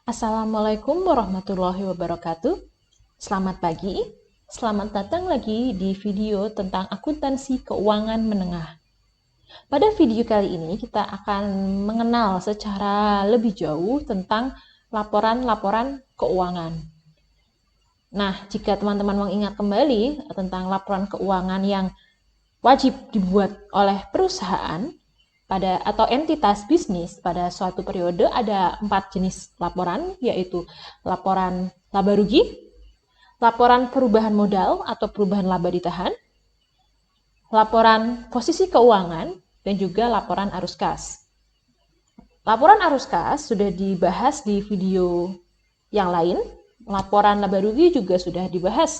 Assalamualaikum warahmatullahi wabarakatuh. Selamat pagi, selamat datang lagi di video tentang akuntansi keuangan menengah. Pada video kali ini kita akan mengenal secara lebih jauh tentang laporan-laporan keuangan. Nah, jika teman-teman mengingat kembali tentang laporan keuangan yang wajib dibuat oleh perusahaan, atau entitas bisnis pada suatu periode ada 4 jenis laporan, yaitu laporan laba rugi, laporan perubahan modal atau perubahan laba ditahan, laporan posisi keuangan, dan juga laporan arus kas. Laporan arus kas sudah dibahas di video yang lain. Laporan laba rugi juga sudah dibahas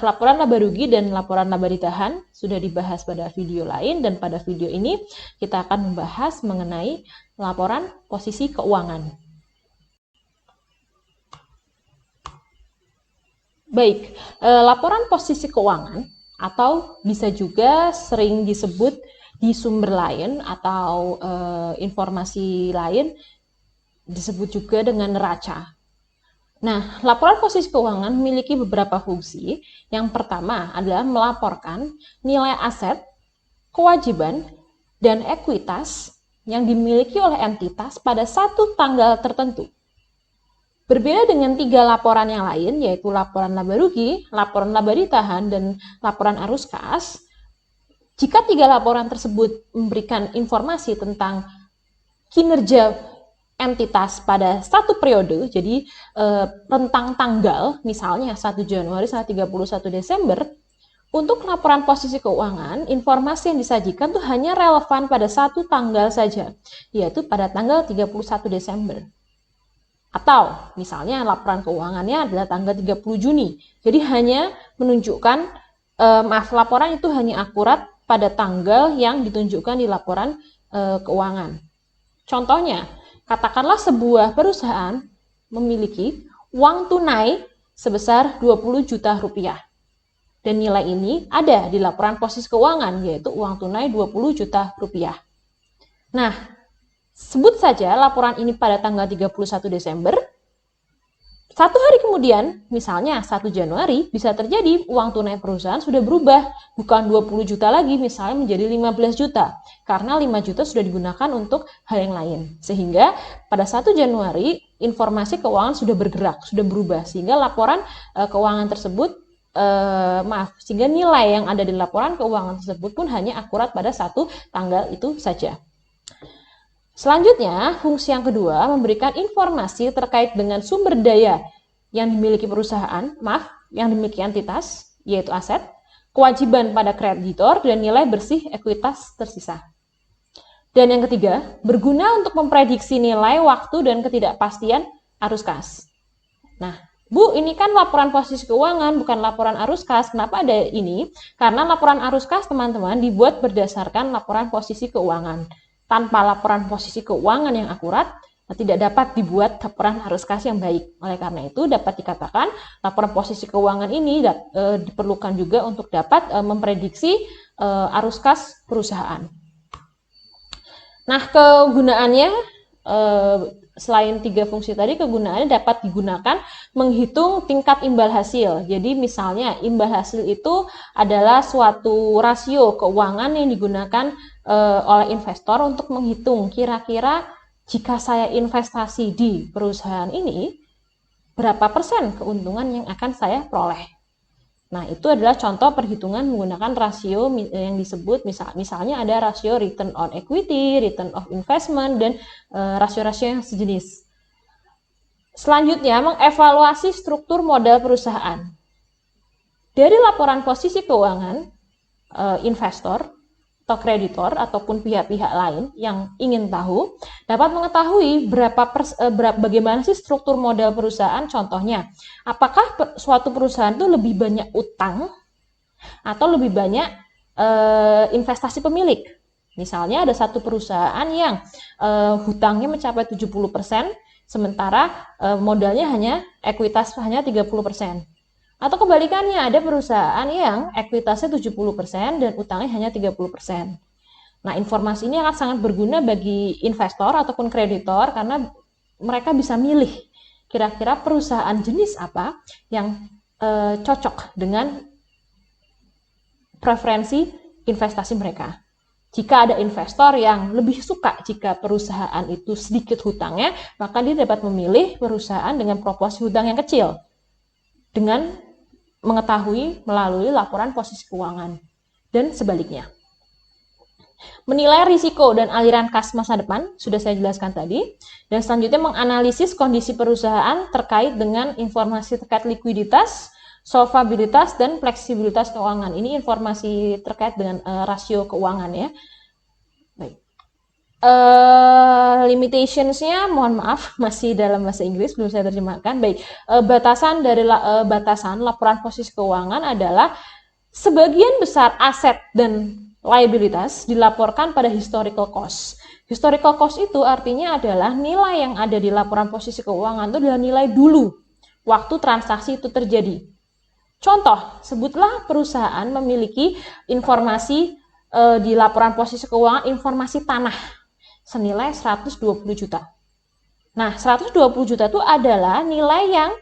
laporan laba rugi dan laporan laba ditahan sudah dibahas pada video lain, dan pada video ini kita akan membahas mengenai laporan posisi keuangan. Baik, laporan posisi keuangan atau bisa juga sering disebut di sumber lain atau informasi lain disebut juga dengan neraca. Nah, laporan posisi keuangan memiliki beberapa fungsi. Yang pertama adalah melaporkan nilai aset, kewajiban, dan ekuitas yang dimiliki oleh entitas pada satu tanggal tertentu. Berbeda dengan 3 laporan yang lain, yaitu laporan laba rugi, laporan laba ditahan, dan laporan arus kas, jika 3 laporan tersebut memberikan informasi tentang kinerja entitas pada satu periode, jadi rentang tanggal, misalnya 1 Januari sampai 31 Desember, untuk laporan posisi keuangan, informasi yang disajikan tuh hanya relevan pada satu tanggal saja, yaitu pada tanggal 31 Desember. Atau misalnya laporan keuangannya adalah tanggal 30 Juni, jadi hanya menunjukkan, laporan itu hanya akurat pada tanggal yang ditunjukkan di laporan keuangan. Contohnya, katakanlah sebuah perusahaan memiliki uang tunai sebesar 20 juta rupiah. Dan nilai ini ada di laporan posisi keuangan, yaitu uang tunai 20 juta rupiah. Nah, sebut saja laporan ini pada tanggal 31 Desember. 1 hari kemudian, misalnya 1 Januari, bisa terjadi uang tunai perusahaan sudah berubah, bukan 20 juta lagi, misalnya menjadi 15 juta, karena 5 juta sudah digunakan untuk hal yang lain. Sehingga pada 1 Januari, informasi keuangan sudah bergerak, sudah berubah, sehingga laporan keuangan tersebut, sehingga nilai yang ada di laporan keuangan tersebut pun hanya akurat pada satu tanggal itu saja. Selanjutnya, fungsi yang kedua memberikan informasi terkait dengan sumber daya yang dimiliki perusahaan, yang dimiliki entitas, yaitu aset, kewajiban pada kreditor, dan nilai bersih ekuitas tersisa. Dan yang ketiga, berguna untuk memprediksi nilai, waktu, dan ketidakpastian arus kas. Nah, Bu, ini kan laporan posisi keuangan, bukan laporan arus kas. Kenapa ada ini? Karena laporan arus kas, teman-teman, dibuat berdasarkan laporan posisi keuangan. Tanpa laporan posisi keuangan yang akurat, tidak dapat dibuat laporan arus kas yang baik. Oleh karena itu, dapat dikatakan laporan posisi keuangan ini diperlukan juga untuk dapat memprediksi arus kas perusahaan. Nah, kegunaannya, selain 3 fungsi tadi, kegunaannya dapat digunakan menghitung tingkat imbal hasil. Jadi misalnya imbal hasil itu adalah suatu rasio keuangan yang digunakan oleh investor untuk menghitung kira-kira jika saya investasi di perusahaan ini, berapa persen keuntungan yang akan saya peroleh. Nah, itu adalah contoh perhitungan menggunakan rasio yang disebut, misalnya ada rasio return on equity, return of investment, dan rasio-rasio yang sejenis. Selanjutnya, mengevaluasi struktur modal perusahaan. Dari laporan posisi keuangan, investor atau kreditor ataupun pihak-pihak lain yang ingin tahu dapat mengetahui bagaimana sih struktur modal perusahaan. Contohnya, apakah suatu perusahaan itu lebih banyak utang atau lebih banyak investasi pemilik. Misalnya ada satu perusahaan yang hutangnya mencapai 70%, sementara modalnya ekuitas hanya 30%. Atau kebalikannya, ada perusahaan yang ekuitasnya 70% dan utangnya hanya 30%. Nah, informasi ini akan sangat berguna bagi investor ataupun kreditor karena mereka bisa milih kira-kira perusahaan jenis apa yang cocok dengan preferensi investasi mereka. Jika ada investor yang lebih suka jika perusahaan itu sedikit hutangnya, maka dia dapat memilih perusahaan dengan proporsi hutang yang kecil dengan mengetahui melalui laporan posisi keuangan dan sebaliknya. Menilai risiko dan aliran kas masa depan sudah saya jelaskan tadi, dan selanjutnya menganalisis kondisi perusahaan terkait dengan informasi terkait likuiditas, solvabilitas, dan fleksibilitas keuangan. Ini informasi terkait dengan rasio keuangan ya. Baik. Limitations-nya, mohon maaf, masih dalam bahasa Inggris, belum saya terjemahkan. Baik, batasan dari batasan laporan posisi keuangan adalah sebagian besar aset dan liabilitas dilaporkan pada historical cost. Historical cost itu artinya adalah nilai yang ada di laporan posisi keuangan itu adalah nilai dulu, waktu transaksi itu terjadi. Contoh, sebutlah perusahaan memiliki informasi di laporan posisi keuangan, informasi tanah senilai 120 juta. Nah, 120 juta itu adalah nilai yang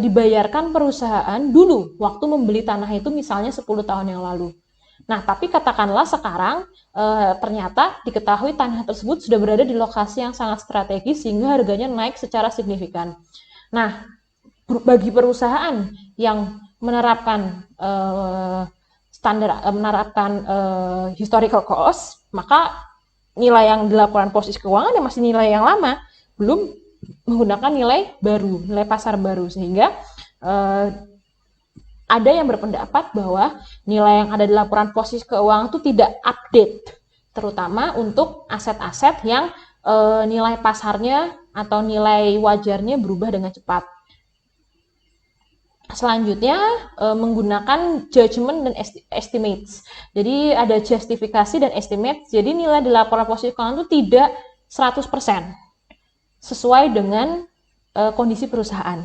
dibayarkan perusahaan dulu waktu membeli tanah itu misalnya 10 tahun yang lalu. Nah, tapi katakanlah sekarang ternyata diketahui tanah tersebut sudah berada di lokasi yang sangat strategis sehingga harganya naik secara signifikan. Nah, bagi perusahaan yang menerapkan historical cost, maka nilai yang di laporan posisi keuangan yang masih nilai yang lama, belum menggunakan nilai baru, nilai pasar baru, sehingga ada yang berpendapat bahwa nilai yang ada di laporan posisi keuangan itu tidak update, terutama untuk aset-aset yang nilai pasarnya atau nilai wajarnya berubah dengan cepat. Selanjutnya menggunakan judgment dan estimates. Jadi ada justifikasi dan estimate. Jadi nilai di laporan posisi keuangan itu tidak 100% sesuai dengan kondisi perusahaan.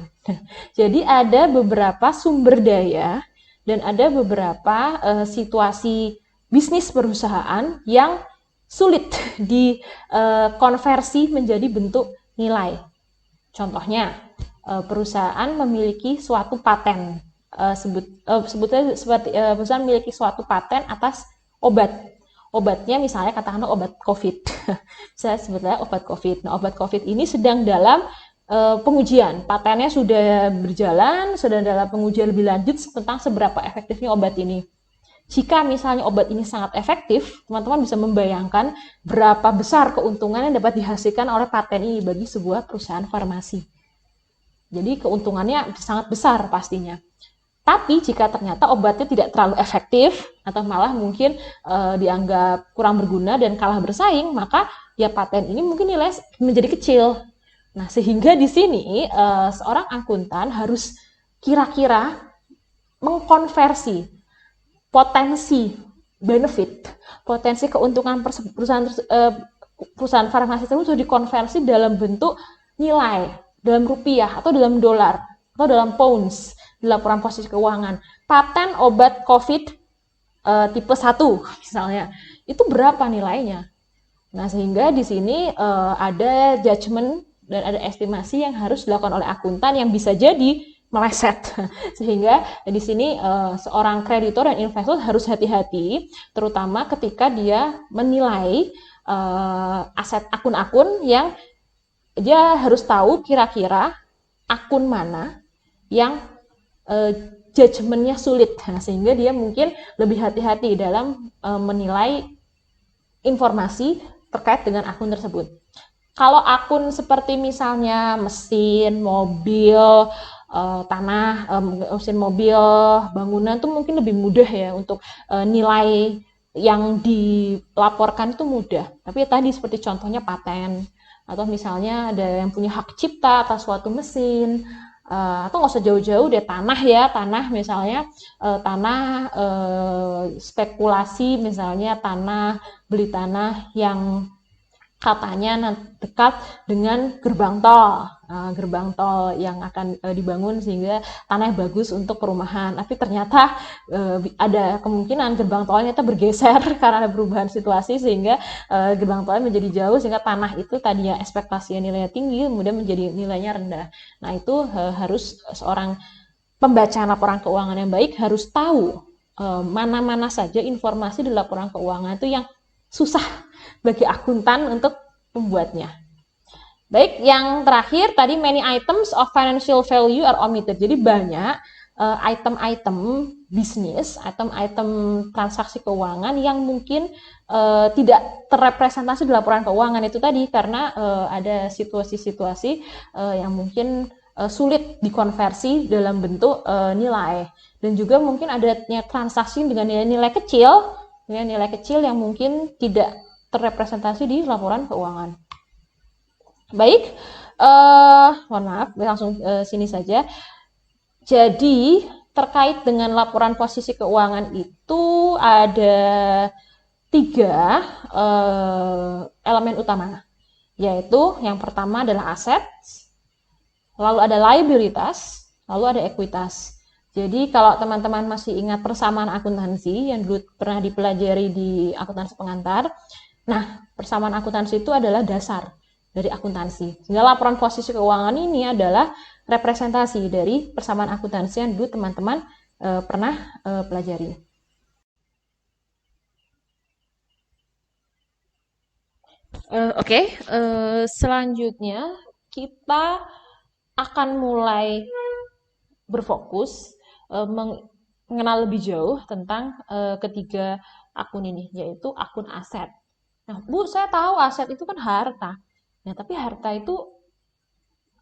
Jadi ada beberapa sumber daya dan ada beberapa situasi bisnis perusahaan yang sulit dikonversi menjadi bentuk nilai. Contohnya, perusahaan memiliki suatu paten, sebutnya seperti perusahaan memiliki suatu paten atas obatnya, misalnya katakanlah obat COVID. Saya sebutnya obat COVID. Nah, obat COVID ini sedang dalam pengujian, patennya sudah berjalan, sudah dalam pengujian lebih lanjut tentang seberapa efektifnya obat ini. Jika misalnya obat ini sangat efektif, teman-teman bisa membayangkan berapa besar keuntungan yang dapat dihasilkan oleh paten ini bagi sebuah perusahaan farmasi. Jadi keuntungannya sangat besar pastinya. Tapi jika ternyata obatnya tidak terlalu efektif atau malah mungkin dianggap kurang berguna dan kalah bersaing, maka ya paten ini mungkin nilai menjadi kecil. Nah, sehingga di sini seorang akuntan harus kira-kira mengkonversi potensi benefit, potensi keuntungan perusahaan farmasi tersebut sudah dikonversi dalam bentuk nilai, dalam rupiah atau dalam dolar atau dalam pounds di laporan posisi keuangan. Paten obat COVID tipe 1 misalnya, itu berapa nilainya? Nah, sehingga di sini ada judgment dan ada estimasi yang harus dilakukan oleh akuntan yang bisa jadi meleset. Sehingga di sini seorang kreditor dan investor harus hati-hati, terutama ketika dia menilai aset akun-akun yang dia harus tahu kira-kira akun mana yang judgement-nya sulit. Nah, sehingga dia mungkin lebih hati-hati dalam menilai informasi terkait dengan akun tersebut. Kalau akun seperti misalnya mesin, mobil, tanah, mesin mobil, bangunan itu mungkin lebih mudah ya untuk nilai yang dilaporkan itu mudah. Tapi tadi seperti contohnya paten, atau misalnya ada yang punya hak cipta atas suatu mesin, atau nggak usah jauh-jauh deh, tanah misalnya tanah spekulasi, misalnya beli tanah yang katanya dekat dengan gerbang tol. Gerbang tol yang akan dibangun sehingga tanah bagus untuk perumahan. Tapi ternyata ada kemungkinan gerbang tolnya itu bergeser karena ada perubahan situasi sehingga gerbang tolnya menjadi jauh sehingga tanah itu tadinya ekspektasinya nilainya tinggi kemudian menjadi nilainya rendah. Nah, itu harus seorang pembaca laporan keuangan yang baik harus tahu mana-mana saja informasi di laporan keuangan itu yang susah bagi akuntan untuk membuatnya. Baik, yang terakhir tadi many items of financial value are omitted. Jadi banyak item-item bisnis, item-item transaksi keuangan yang mungkin tidak terrepresentasi di laporan keuangan itu tadi karena ada situasi-situasi yang mungkin sulit dikonversi dalam bentuk nilai, dan juga mungkin adanya transaksi dengan nilai kecil yang mungkin tidak terrepresentasi di laporan keuangan. Baik, mohon maaf, langsung sini saja. Jadi, terkait dengan laporan posisi keuangan itu ada 3 elemen utama, yaitu yang pertama adalah aset, lalu ada liabilitas, lalu ada ekuitas. Jadi kalau teman-teman masih ingat persamaan akuntansi yang dulu pernah dipelajari di akuntansi pengantar, nah persamaan akuntansi itu adalah dasar dari akuntansi. Sehingga laporan posisi keuangan ini adalah representasi dari persamaan akuntansi yang dulu teman-teman pernah pelajari. Oke, selanjutnya kita akan mulai berfokus mengenal lebih jauh tentang ketiga akun ini, yaitu akun aset. Nah, Bu, saya tahu aset itu kan harta. Nah, tapi harta itu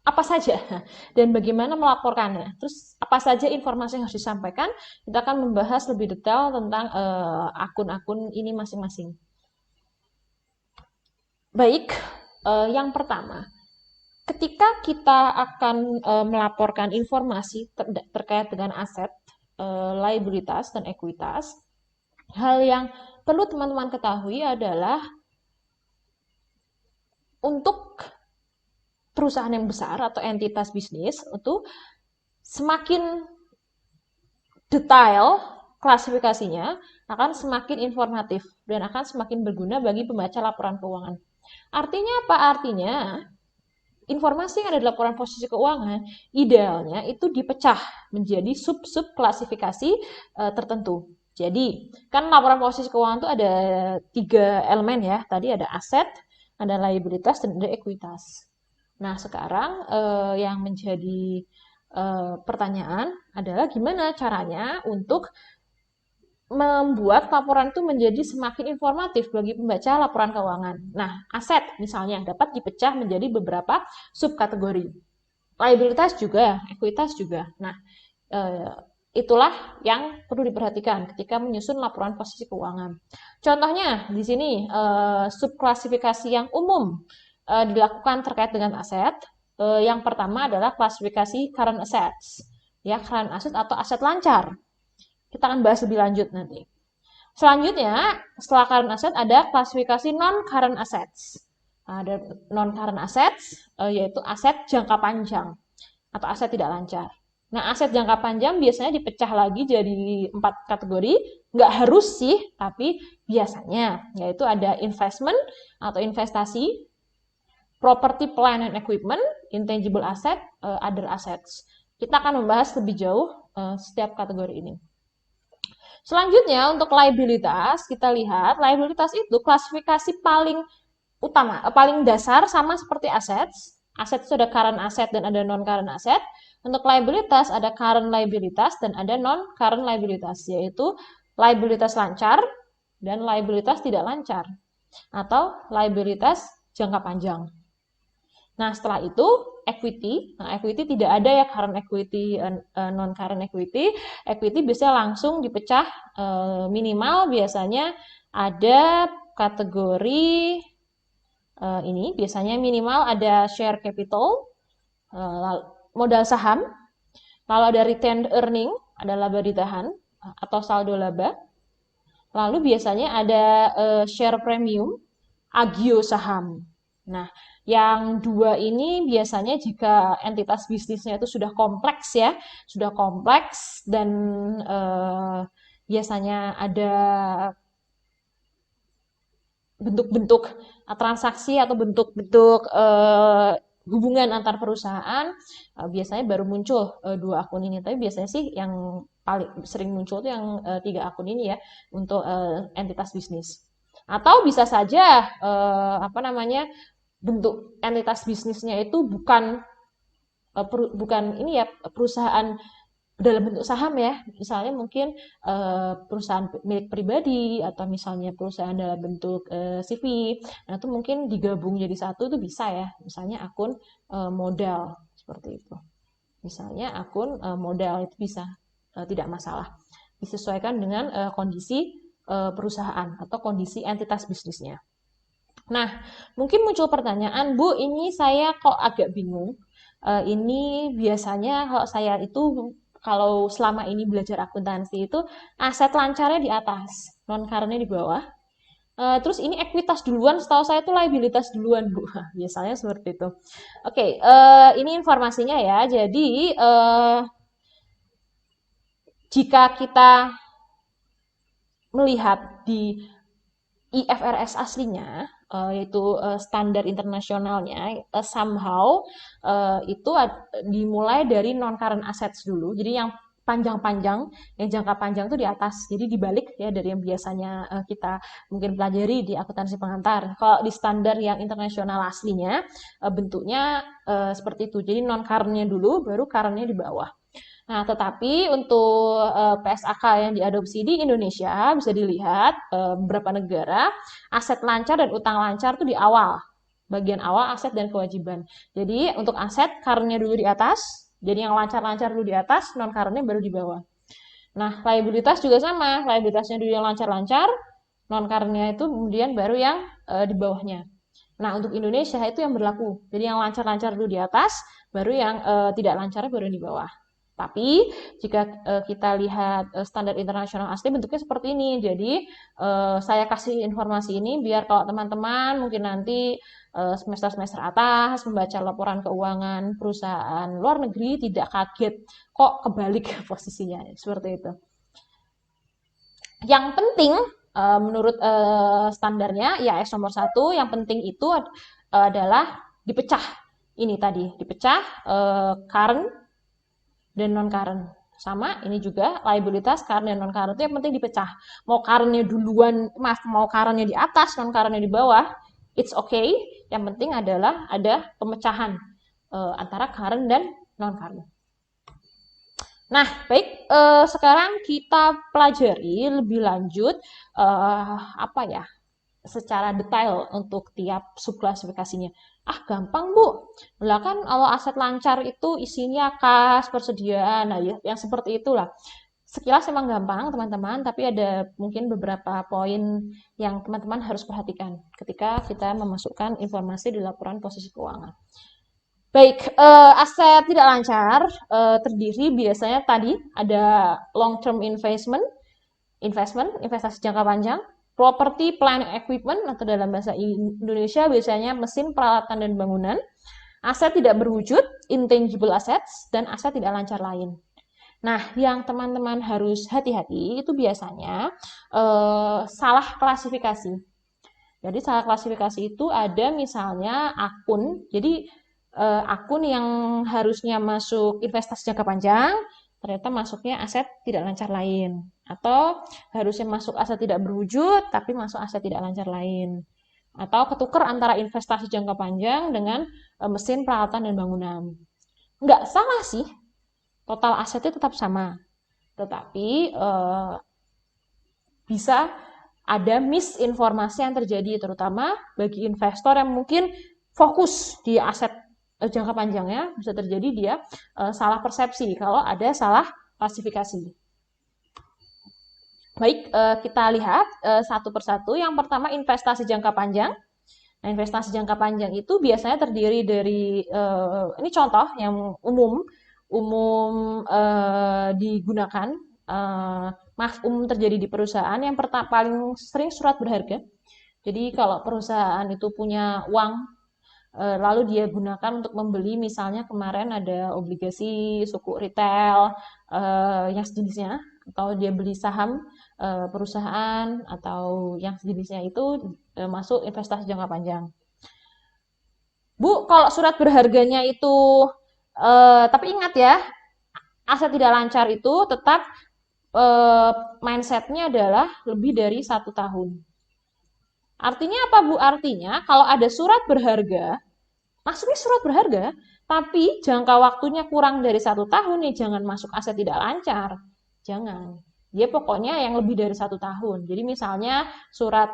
apa saja dan bagaimana melaporkannya? Terus apa saja informasi yang harus disampaikan? Kita akan membahas lebih detail tentang akun-akun ini masing-masing. Baik, yang pertama, ketika kita akan melaporkan informasi terkait dengan aset, liabilitas, dan ekuitas, hal yang perlu teman-teman ketahui adalah untuk perusahaan yang besar atau entitas bisnis itu semakin detail klasifikasinya akan semakin informatif dan akan semakin berguna bagi pembaca laporan keuangan. Artinya apa? Artinya informasi yang ada di laporan posisi keuangan idealnya itu dipecah menjadi sub-sub klasifikasi tertentu. Jadi kan laporan posisi keuangan itu ada 3 elemen ya. Tadi ada aset, ada liabilitas, dan ada ekuitas. Nah, sekarang yang menjadi pertanyaan adalah gimana caranya untuk membuat laporan itu menjadi semakin informatif bagi pembaca laporan keuangan. Nah, aset misalnya dapat dipecah menjadi beberapa subkategori. Liabilitas juga, ekuitas juga. Nah, itulah yang perlu diperhatikan ketika menyusun laporan posisi keuangan. Contohnya di sini subklasifikasi yang umum dilakukan terkait dengan aset. Yang pertama adalah klasifikasi current assets, ya, current asset atau aset lancar. Kita akan bahas lebih lanjut nanti. Selanjutnya, setelah current asset ada klasifikasi non-current assets. Ada non-current assets, yaitu aset jangka panjang atau aset tidak lancar. Nah, aset jangka panjang biasanya dipecah lagi jadi 4 kategori. Nggak harus sih, tapi biasanya, yaitu ada investment atau investasi, property, plant, and equipment, intangible asset, other assets. Kita akan membahas lebih jauh setiap kategori ini. Selanjutnya, untuk liabilitas, kita lihat liabilitas itu klasifikasi paling utama, paling dasar sama seperti assets. Aset itu ada current asset dan ada non-current asset. Untuk liabilitas ada current liabilitas dan ada non-current liabilitas, yaitu liabilitas lancar dan liabilitas tidak lancar, atau liabilitas jangka panjang. Nah, setelah itu equity. Nah, equity tidak ada ya current equity, non-current equity. Equity bisa langsung dipecah, minimal biasanya ada kategori ini. Biasanya minimal ada share capital, modal saham. Lalu ada retained earning, ada laba ditahan atau saldo laba. Lalu biasanya ada share premium, agio saham. Nah, yang dua ini biasanya jika entitas bisnisnya itu sudah kompleks ya, sudah kompleks dan biasanya ada bentuk-bentuk transaksi atau bentuk-bentuk hubungan antar perusahaan, biasanya baru muncul dua akun ini. Tapi biasanya sih yang paling sering muncul tuh yang tiga akun ini ya untuk entitas bisnis. Atau bisa saja apa namanya bentuk entitas bisnisnya itu bukan ini ya perusahaan dalam bentuk saham ya, misalnya mungkin perusahaan milik pribadi atau misalnya perusahaan dalam bentuk CV, nah itu mungkin digabung jadi satu itu bisa ya, misalnya akun modal seperti itu, misalnya akun modal itu bisa tidak masalah, disesuaikan dengan kondisi perusahaan atau kondisi entitas bisnisnya. Nah, mungkin muncul pertanyaan, Bu, ini saya kok agak bingung. Ini biasanya kalau saya itu kalau selama ini belajar akuntansi itu aset lancarnya di atas, non currentnya di bawah. Terus ini ekuitas duluan, setahu saya itu liabilitas duluan, Bu. Biasanya seperti itu. Oke, ini informasinya ya. Jadi jika kita melihat di IFRS aslinya, yaitu standar internasionalnya, somehow itu dimulai dari non-current assets dulu. Jadi yang panjang-panjang, yang jangka panjang itu di atas. Jadi dibalik ya dari yang biasanya kita mungkin pelajari di akuntansi pengantar. Kalau di standar yang internasional aslinya, bentuknya seperti itu. Jadi non-current-nya dulu, baru current-nya di bawah. Nah, tetapi untuk PSAK yang diadopsi di Indonesia bisa dilihat beberapa negara aset lancar dan utang lancar itu di awal, bagian awal aset dan kewajiban. Jadi untuk aset current-nya dulu di atas, jadi yang lancar-lancar dulu di atas, non current-nya baru di bawah. Nah, liabilitas juga sama, liabilitasnya dulu yang lancar-lancar, non current-nya itu kemudian baru yang di bawahnya. Nah, untuk Indonesia itu yang berlaku. Jadi yang lancar-lancar dulu di atas, baru yang tidak lancarnya baru yang di bawah. Tapi jika kita lihat standar internasional asli bentuknya seperti ini. Jadi saya kasih informasi ini biar kalau teman-teman mungkin nanti semester-semester atas membaca laporan keuangan perusahaan luar negeri tidak kaget kok kebalik posisinya seperti itu. Yang penting menurut standarnya IAS nomor 1 yang penting itu adalah dipecah. Ini tadi dipecah current dan non current. Sama ini juga liabilitas current dan non current itu yang penting dipecah. Mau currentnya duluan, mau currentnya di atas, non currentnya di bawah, it's okay. Yang penting adalah ada pemecahan antara current dan non current. Nah, baik. Sekarang kita pelajari lebih lanjut apa ya? Secara detail untuk tiap subklasifikasinya. Ah, gampang, Bu. Lah kan kalau aset lancar itu isinya kas, persediaan. Nah, ya, yang seperti itulah. Sekilas emang gampang, teman-teman, tapi ada mungkin beberapa poin yang teman-teman harus perhatikan ketika kita memasukkan informasi di laporan posisi keuangan. Baik, aset tidak lancar terdiri biasanya tadi ada long term investment, investasi jangka panjang, property, plant, equipment, atau dalam bahasa Indonesia biasanya mesin, peralatan, dan bangunan, aset tidak berwujud, intangible assets, dan aset tidak lancar lain. Nah, yang teman-teman harus hati-hati itu biasanya salah klasifikasi. Jadi salah klasifikasi itu ada misalnya akun, jadi akun yang harusnya masuk investasi jangka panjang, ternyata masuknya aset tidak lancar lain. Atau harusnya masuk aset tidak berwujud, tapi masuk aset tidak lancar lain. Atau ketukar antara investasi jangka panjang dengan mesin, peralatan, dan bangunan. Nggak salah sih, total asetnya tetap sama. Tetapi bisa ada misinformasi yang terjadi, terutama bagi investor yang mungkin fokus di aset jangka panjangnya, bisa terjadi dia salah persepsi kalau ada salah klasifikasi. Baik, kita lihat satu persatu. Yang pertama investasi jangka panjang. Nah, investasi jangka panjang itu biasanya terdiri dari ini contoh yang umum digunakan, umum terjadi di perusahaan. Yang pertama paling sering surat berharga. Jadi kalau perusahaan itu punya uang lalu dia gunakan untuk membeli, misalnya kemarin ada obligasi suku retail yang sejenisnya, atau dia beli saham perusahaan atau yang sejenisnya, itu masuk investasi jangka panjang. Bu, kalau surat berharganya itu, tapi ingat ya, aset tidak lancar itu tetap mindsetnya adalah lebih dari 1 tahun. Artinya apa, Bu? Artinya kalau ada surat berharga, maksudnya surat berharga, tapi jangka waktunya kurang dari 1 tahun, ya jangan masuk aset tidak lancar. Jangan. Dia pokoknya yang lebih dari 1 tahun. Jadi misalnya surat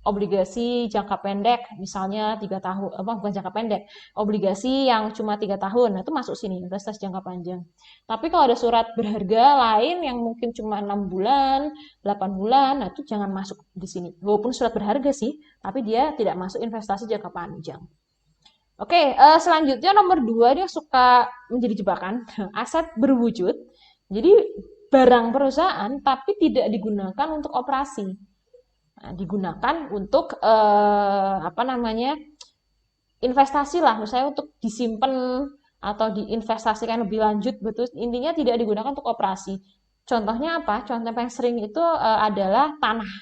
obligasi jangka pendek, misalnya 3 tahun, bukan jangka pendek, obligasi yang cuma 3 tahun, nah itu masuk sini, investasi jangka panjang. Tapi kalau ada surat berharga lain yang mungkin cuma 6 bulan, 8 bulan, nah itu jangan masuk di sini. Walaupun surat berharga sih, tapi dia tidak masuk investasi jangka panjang. Oke, selanjutnya nomor 2, dia suka menjadi jebakan, aset berwujud. Jadi barang perusahaan tapi tidak digunakan untuk operasi. Nah, digunakan untuk investasi lah, misalnya untuk disimpan atau diinvestasikan lebih lanjut, betul, intinya tidak digunakan untuk operasi. Contohnya apa? Contoh yang sering itu adalah tanah,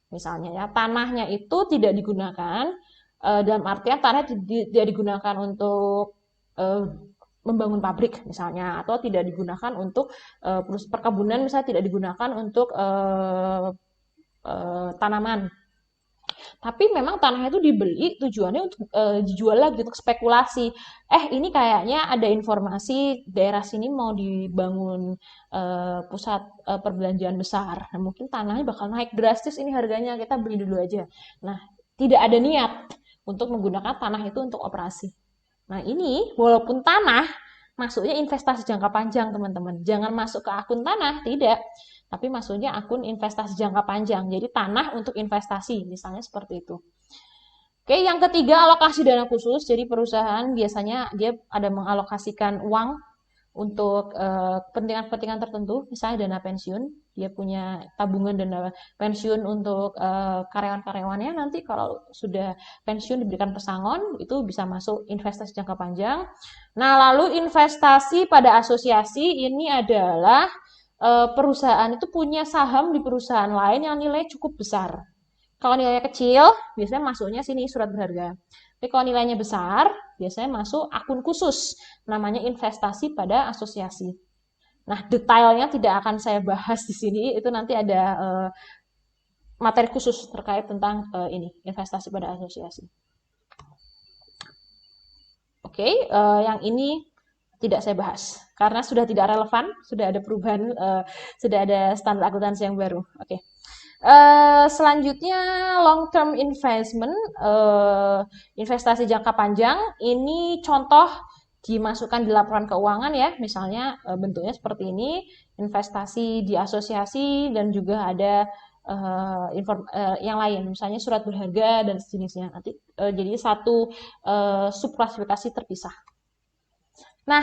misalnya ya, tanahnya itu tidak digunakan dalam artian tanah tidak digunakan untuk membangun pabrik misalnya, atau tidak digunakan untuk perkebunan, misalnya tidak digunakan untuk tanaman. Tapi memang tanah itu dibeli tujuannya untuk dijual lagi, untuk spekulasi. Ini kayaknya ada informasi daerah sini mau dibangun pusat perbelanjaan besar. Nah, mungkin tanahnya bakal naik drastis ini harganya, kita beli dulu aja. Nah, tidak ada niat untuk menggunakan tanah itu untuk operasi. Nah, ini walaupun tanah masuknya investasi jangka panjang, teman-teman. Jangan masuk ke akun tanah, tidak. Tapi maksudnya akun investasi jangka panjang. Jadi tanah untuk investasi, misalnya seperti itu. Oke, yang ketiga, alokasi dana khusus. Jadi perusahaan biasanya dia ada mengalokasikan uang untuk kepentingan-kepentingan tertentu, misalnya dana pensiun. Dia punya tabungan dana pensiun untuk karyawan-karyawannya. Nanti kalau sudah pensiun diberikan pesangon, itu bisa masuk investasi jangka panjang. Nah, lalu investasi pada asosiasi ini adalah perusahaan itu punya saham di perusahaan lain yang nilai cukup besar. Kalau nilainya kecil, biasanya masuknya sini surat berharga. Tapi kalau nilainya besar, biasanya masuk akun khusus, namanya investasi pada asosiasi. Nah, detailnya tidak akan saya bahas di sini, itu nanti ada materi khusus terkait tentang ini, investasi pada asosiasi. Oke, yang ini tidak saya bahas karena sudah tidak relevan, sudah ada perubahan, sudah ada standar akuntansi yang baru. Oke. Selanjutnya long term investment, investasi jangka panjang. Ini contoh dimasukkan di laporan keuangan ya, misalnya bentuknya seperti ini, investasi di asosiasi, dan juga ada yang lain, misalnya surat berharga dan sejenisnya. Nanti jadi satu subklasifikasi terpisah. Nah,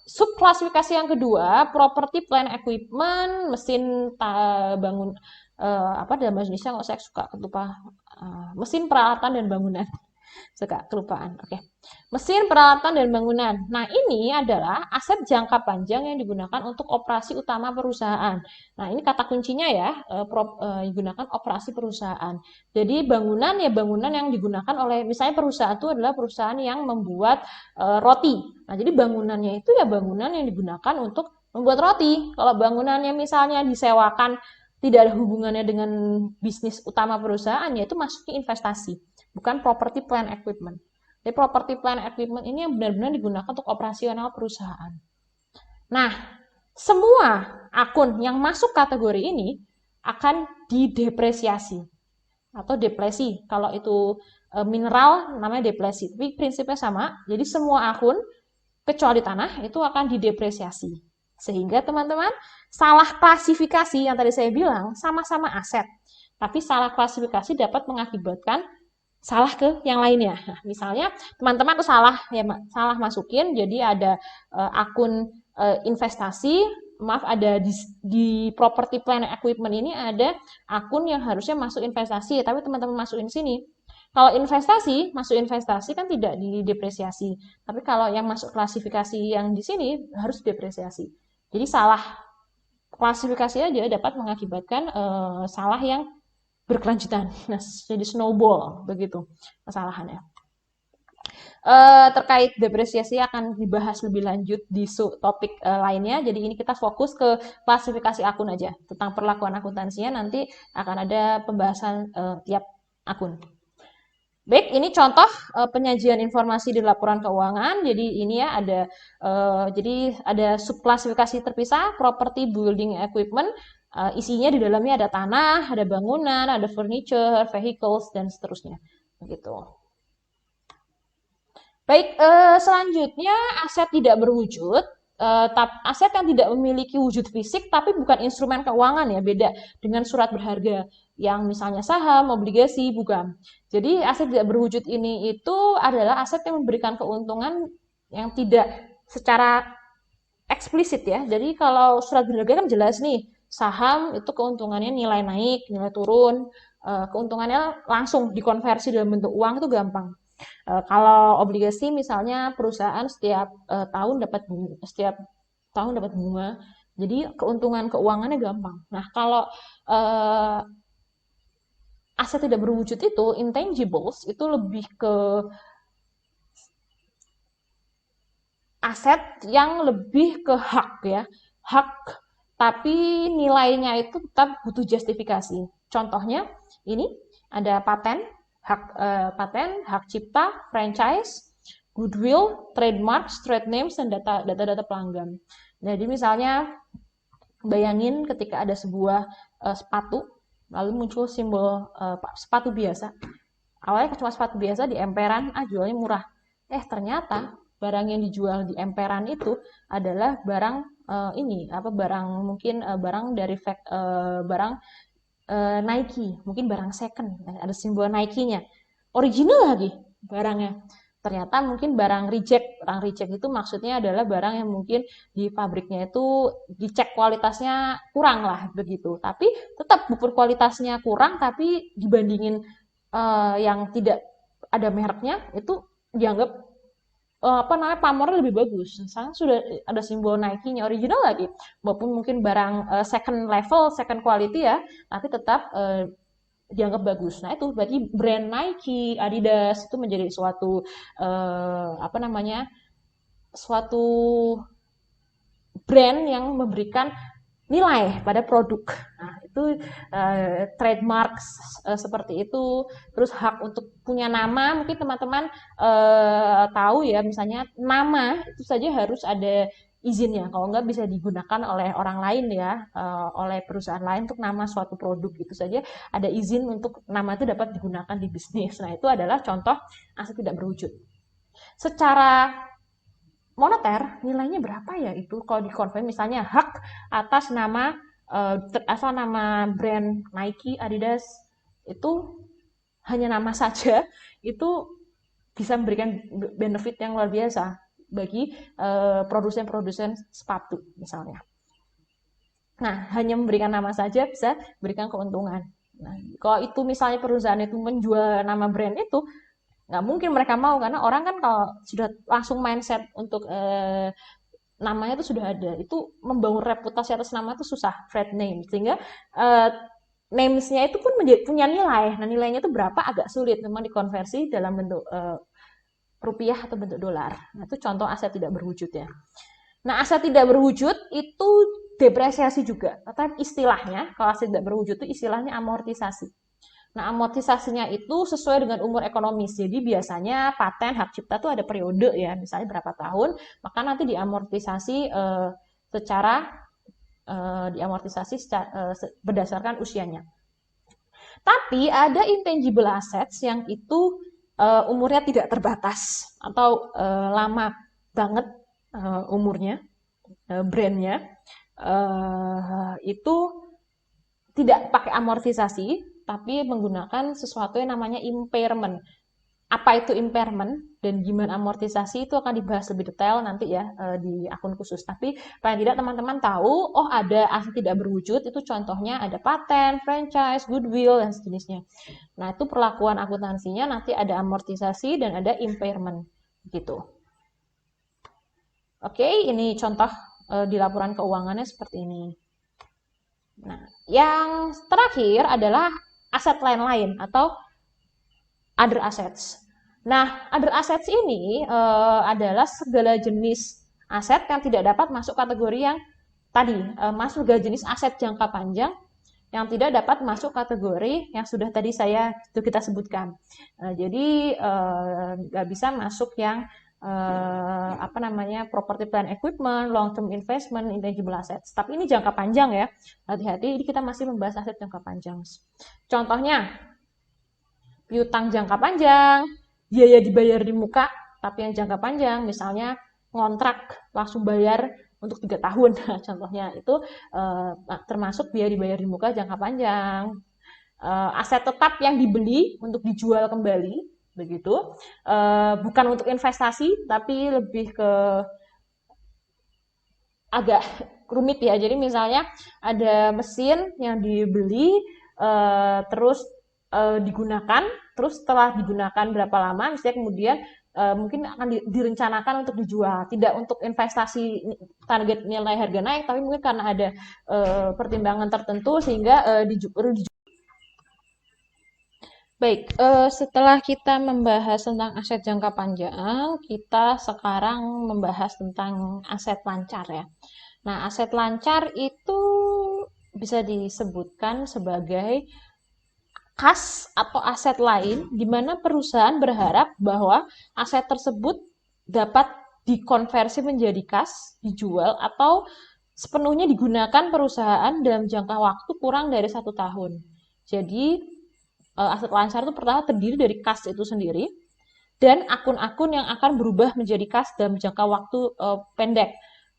subklasifikasi yang kedua, property, plant, equipment, mesin bangun, dalam bahasa Indonesia kok saya suka lupa, mesin, peralatan, dan bangunan. Suka kelupaan. Oke. Mesin, peralatan, dan bangunan. Nah, ini adalah aset jangka panjang yang digunakan untuk operasi utama perusahaan. Nah, ini kata kuncinya ya, digunakan operasi perusahaan. Jadi bangunan ya bangunan yang digunakan oleh, misalnya perusahaan itu adalah perusahaan yang membuat roti. Nah, jadi bangunannya itu ya bangunan yang digunakan untuk membuat roti. Kalau bangunannya misalnya disewakan, tidak ada hubungannya dengan bisnis utama perusahaan, ya itu masuknya investasi, bukan property, plant, equipment. Jadi property, plant, equipment ini yang benar-benar digunakan untuk operasional perusahaan. Nah, semua akun yang masuk kategori ini akan didepresiasi atau depresi. Kalau itu mineral namanya depresi, tapi prinsipnya sama. Jadi semua akun kecuali tanah itu akan didepresiasi. Sehingga teman-teman, salah klasifikasi yang tadi saya bilang sama-sama aset, tapi salah klasifikasi dapat mengakibatkan salah ke yang lainnya. Nah, misalnya teman-teman tuh salah masukin, jadi ada akun investasi, ada di property, plant, equipment ini ada akun yang harusnya masuk investasi, tapi teman-teman masukin sini. Kalau investasi, masuk investasi kan tidak didepresiasi. Tapi kalau yang masuk klasifikasi yang di sini harus depresiasi. Jadi salah klasifikasi aja dapat mengakibatkan salah yang berkelanjutan. Nah, jadi snowball begitu kesalahannya. Terkait depresiasi akan dibahas lebih lanjut di topik lainnya. Jadi ini kita fokus ke klasifikasi akun aja. Tentang perlakuan akuntansinya nanti akan ada pembahasan tiap akun. Baik, ini contoh penyajian informasi di laporan keuangan. Jadi ini ya ada subklasifikasi terpisah, property, building, equipment. Isinya di dalamnya ada tanah, ada bangunan, ada furniture, vehicles, dan seterusnya. Begitu. Baik, selanjutnya aset tidak berwujud. Aset yang tidak memiliki wujud fisik tapi bukan instrumen keuangan ya, beda dengan surat berharga yang misalnya saham, obligasi, bukan. Jadi aset tidak berwujud ini itu adalah aset yang memberikan keuntungan yang tidak secara eksplisit ya. Jadi kalau surat berharga kan jelas nih, saham itu keuntungannya nilai naik, nilai turun, keuntungannya langsung dikonversi dalam bentuk uang itu gampang. Kalau obligasi misalnya perusahaan setiap tahun dapat bunga, jadi keuntungan keuangannya gampang. Nah, kalau aset tidak berwujud itu intangibles itu lebih ke aset yang lebih ke hak ya, hak tapi nilainya itu tetap butuh justifikasi. Contohnya ini ada paten, hak cipta, franchise, goodwill, trademarks, trade names, dan data-data pelanggan. Jadi misalnya bayangin ketika ada sebuah sepatu, lalu muncul simbol sepatu biasa. Awalnya cuma sepatu biasa di emperan, jualnya murah. Ternyata barang yang dijual di emperan itu adalah barang barang dari barang Nike, mungkin barang second, ada simbol Nike-nya. Original lagi barangnya. Ternyata mungkin barang reject. Barang reject itu maksudnya adalah barang yang mungkin di pabriknya itu dicek kualitasnya kurang lah begitu. Tapi tetap ukur kualitasnya kurang, tapi dibandingin yang tidak ada mereknya itu dianggap pamornya lebih bagus. Misalnya sudah ada simbol Nike-nya original lagi, walaupun mungkin barang second level, second quality ya, tapi tetap dianggap bagus. Nah itu berarti brand Nike, Adidas itu menjadi suatu suatu brand yang memberikan nilai pada produk. Nah, itu trademark seperti itu. Terus hak untuk punya nama, mungkin teman-teman tahu ya, misalnya nama itu saja harus ada izinnya. Kalau nggak bisa digunakan oleh orang lain ya, oleh perusahaan lain untuk nama suatu produk itu saja ada izin untuk nama itu dapat digunakan di bisnis. Nah, itu adalah contoh aset tidak berwujud. Secara moneter nilainya berapa ya itu kalau dikonvert, misalnya hak atas nama asal nama brand Nike, Adidas itu hanya nama saja itu bisa memberikan benefit yang luar biasa bagi produsen-produsen sepatu misalnya. Nah, hanya memberikan nama saja bisa memberikan keuntungan. Nah, kalau itu misalnya perusahaan itu menjual nama brand itu, nggak mungkin mereka mau, karena orang kan kalau sudah langsung mindset untuk namanya itu sudah ada, itu membangun reputasi atas nama itu susah, trade name, sehingga names-nya itu pun punya nilai. Nah, nilainya itu berapa agak sulit memang dikonversi dalam bentuk rupiah atau bentuk dolar. Nah, itu contoh aset tidak berwujud ya. Nah, aset tidak berwujud itu depresiasi juga, tapi istilahnya kalau aset tidak berwujud itu istilahnya amortisasi. Nah, amortisasinya itu sesuai dengan umur ekonomis. Jadi biasanya paten hak cipta itu ada periode ya, misalnya berapa tahun, maka nanti diamortisasi berdasarkan usianya. Tapi ada intangible assets yang itu umurnya tidak terbatas atau lama banget umurnya, brandnya itu tidak pakai amortisasi, tapi menggunakan sesuatu yang namanya impairment. Apa itu impairment? dan gimana amortisasi itu akan dibahas lebih detail nanti ya di akun khusus. Tapi paling tidak teman-teman tahu, oh ada aset tidak berwujud, itu contohnya ada paten, franchise, goodwill, dan sejenisnya. Nah, itu perlakuan akuntansinya nanti ada amortisasi dan ada impairment gitu. Oke, ini contoh di laporan keuangannya seperti ini. Nah, yang terakhir adalah aset lain-lain atau other assets. Nah, other assets ini adalah segala jenis aset yang tidak dapat masuk kategori yang tadi, masuk segala jenis aset jangka panjang yang tidak dapat masuk kategori yang sudah tadi kita sebutkan. Jadi nggak bisa masuk yang property plant equipment, long term investment, intangible assets. Tapi ini jangka panjang ya. Hati-hati, ini kita masih membahas aset jangka panjang. Contohnya, piutang jangka panjang, biaya dibayar di muka, tapi yang jangka panjang, misalnya ngontrak langsung bayar untuk 3 tahun. Contohnya itu termasuk biaya dibayar di muka jangka panjang. Aset tetap yang dibeli untuk dijual kembali, begitu, bukan untuk investasi tapi lebih ke agak rumit ya. Jadi misalnya ada mesin yang dibeli terus digunakan, terus setelah digunakan berapa lama, misalnya kemudian mungkin akan direncanakan untuk dijual, tidak untuk investasi target nilai harga naik, tapi mungkin karena ada pertimbangan tertentu sehingga dijual. Baik, setelah kita membahas tentang aset jangka panjang, kita sekarang membahas tentang aset lancar ya. Nah, aset lancar itu bisa disebutkan sebagai kas atau aset lain di mana perusahaan berharap bahwa aset tersebut dapat dikonversi menjadi kas, dijual, atau sepenuhnya digunakan perusahaan dalam jangka waktu kurang dari 1 tahun. Jadi, aset lancar itu pertama terdiri dari kas itu sendiri dan akun-akun yang akan berubah menjadi kas dalam jangka waktu pendek.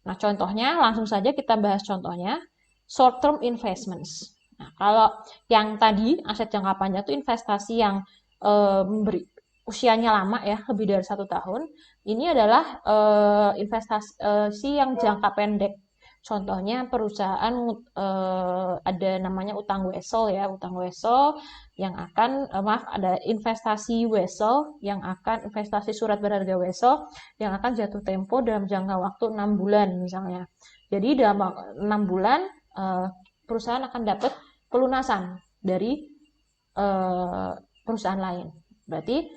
Nah, contohnya langsung saja kita bahas contohnya short term investments. Nah, kalau yang tadi aset jangka panjang itu investasi yang memberi usianya lama ya, lebih dari 1 tahun. Ini adalah investasi yang jangka pendek. Contohnya perusahaan ada namanya utang wesel ya, utang wesel yang akan ada investasi wesel yang akan investasi surat berharga wesel yang akan jatuh tempo dalam jangka waktu 6 bulan misalnya. Jadi dalam 6 bulan perusahaan akan dapat pelunasan dari perusahaan lain. Berarti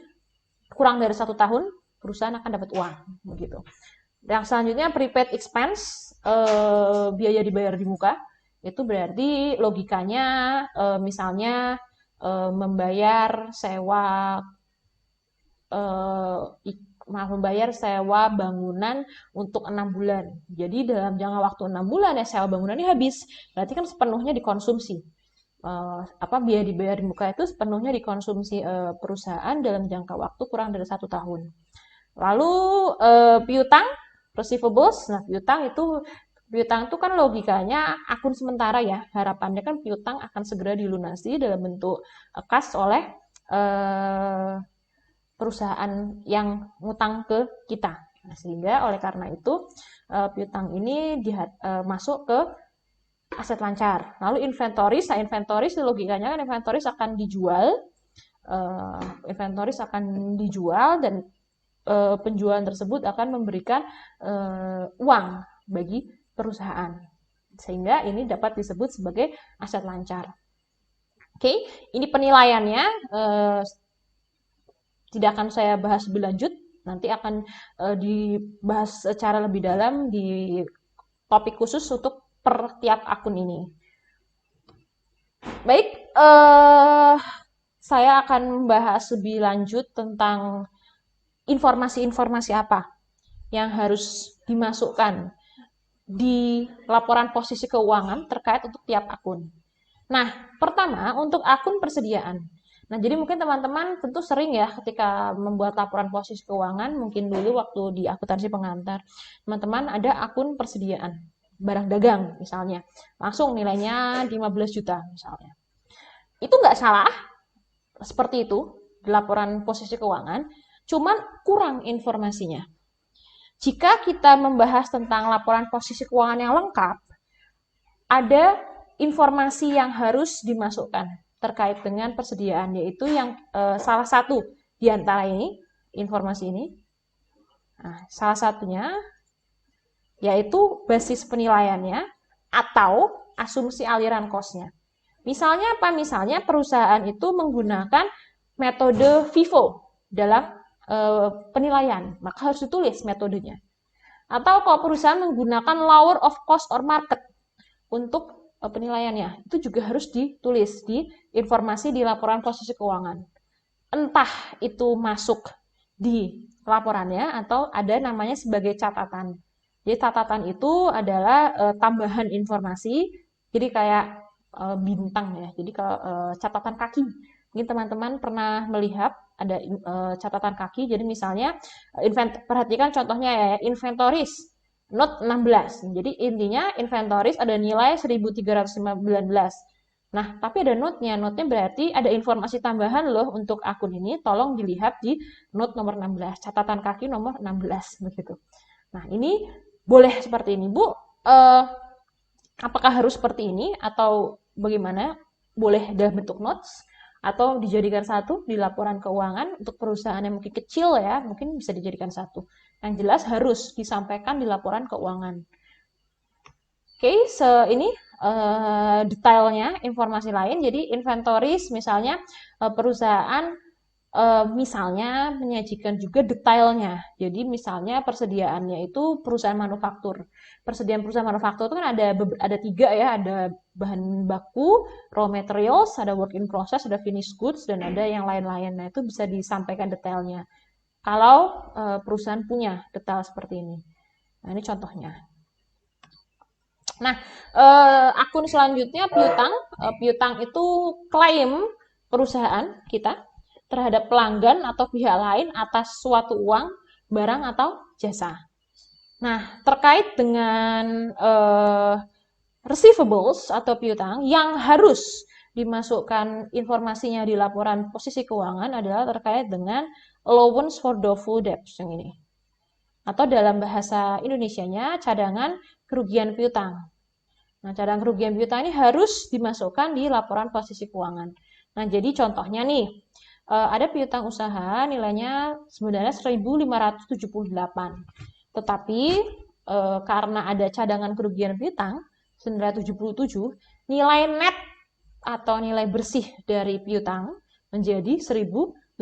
kurang dari 1 tahun perusahaan akan dapat uang begitu. Yang selanjutnya prepaid expense, biaya dibayar di muka. Itu berarti logikanya misalnya membayar sewa bangunan untuk 6 bulan. Jadi dalam jangka waktu 6 bulan ya sewa bangunan ini habis. Berarti kan sepenuhnya dikonsumsi. Biaya dibayar di muka itu sepenuhnya dikonsumsi perusahaan dalam jangka waktu kurang dari 1 tahun. Lalu piutang, receivables. Nah, piutang itu kan logikanya akun sementara ya. Harapannya kan piutang akan segera dilunasi dalam bentuk kas oleh perusahaan yang ngutang ke kita. Nah, sehingga oleh karena itu piutang ini masuk ke aset lancar. Lalu inventories, nah inventories logikanya kan inventories akan dijual, dan penjualan tersebut akan memberikan uang bagi perusahaan. Sehingga ini dapat disebut sebagai aset lancar. Oke, ini penilaiannya tidak akan saya bahas lebih lanjut. Nanti akan dibahas secara lebih dalam di topik khusus untuk per tiap akun ini. Baik, saya akan membahas lebih lanjut tentang informasi-informasi apa yang harus dimasukkan di laporan posisi keuangan terkait untuk tiap akun. Nah, pertama untuk akun persediaan. Nah, jadi mungkin teman-teman tentu sering ya ketika membuat laporan posisi keuangan, mungkin dulu waktu di akuntansi pengantar, teman-teman ada akun persediaan barang dagang misalnya, langsung nilainya 15 juta misalnya. Itu nggak salah seperti itu di laporan posisi keuangan, cuman kurang informasinya. Jika kita membahas tentang laporan posisi keuangan yang lengkap, ada informasi yang harus dimasukkan terkait dengan persediaan, yaitu yang salah satu di antara ini, informasi ini. Nah, salah satunya yaitu basis penilaiannya atau asumsi aliran cost-nya. Misalnya apa? Misalnya perusahaan itu menggunakan metode FIFO dalam penilaian, maka harus ditulis metodenya. Atau kalau perusahaan menggunakan lower of cost or market untuk penilaiannya, itu juga harus ditulis di informasi di laporan posisi keuangan. Entah itu masuk di laporannya atau ada namanya sebagai catatan. Jadi catatan itu adalah tambahan informasi, jadi kayak bintang ya. Jadi catatan kaki. Mungkin teman-teman pernah melihat ada catatan kaki. Jadi misalnya perhatikan contohnya ya, inventories note 16. Jadi intinya inventories ada nilai 1319. Nah, tapi ada note-nya. Note-nya berarti ada informasi tambahan loh untuk akun ini. Tolong dilihat di note nomor 16. Catatan kaki nomor 16 begitu. Nah, ini boleh seperti ini, Bu. Apakah harus seperti ini atau bagaimana? Boleh dalam bentuk notes atau dijadikan satu di laporan keuangan untuk perusahaan yang mungkin kecil ya, mungkin bisa dijadikan satu. Yang jelas harus disampaikan di laporan keuangan. Oke, ini detailnya informasi lain. Jadi inventories misalnya perusahaan misalnya menyajikan juga detailnya. Jadi misalnya persediaannya itu perusahaan manufaktur. Persediaan perusahaan manufaktur itu kan ada 3 ya, ada bahan baku, raw materials, ada work in process, ada finished goods, dan ada yang lain-lain. Nah, itu bisa disampaikan detailnya. Kalau perusahaan punya detail seperti ini. Nah, ini contohnya. Nah, akun selanjutnya piutang. Piutang itu klaim perusahaan kita terhadap pelanggan atau pihak lain atas suatu uang, barang, atau jasa. Nah, terkait dengan receivables atau piutang yang harus dimasukkan informasinya di laporan posisi keuangan adalah terkait dengan allowance for doubtful debts yang ini. Atau dalam bahasa Indonesianya cadangan kerugian piutang. Nah, cadangan kerugian piutang ini harus dimasukkan di laporan posisi keuangan. Nah, jadi contohnya nih, ada piutang usaha nilainya sebenarnya 1.578. Tetapi karena ada cadangan kerugian piutang 977, nilai net atau nilai bersih dari piutang menjadi 1.501.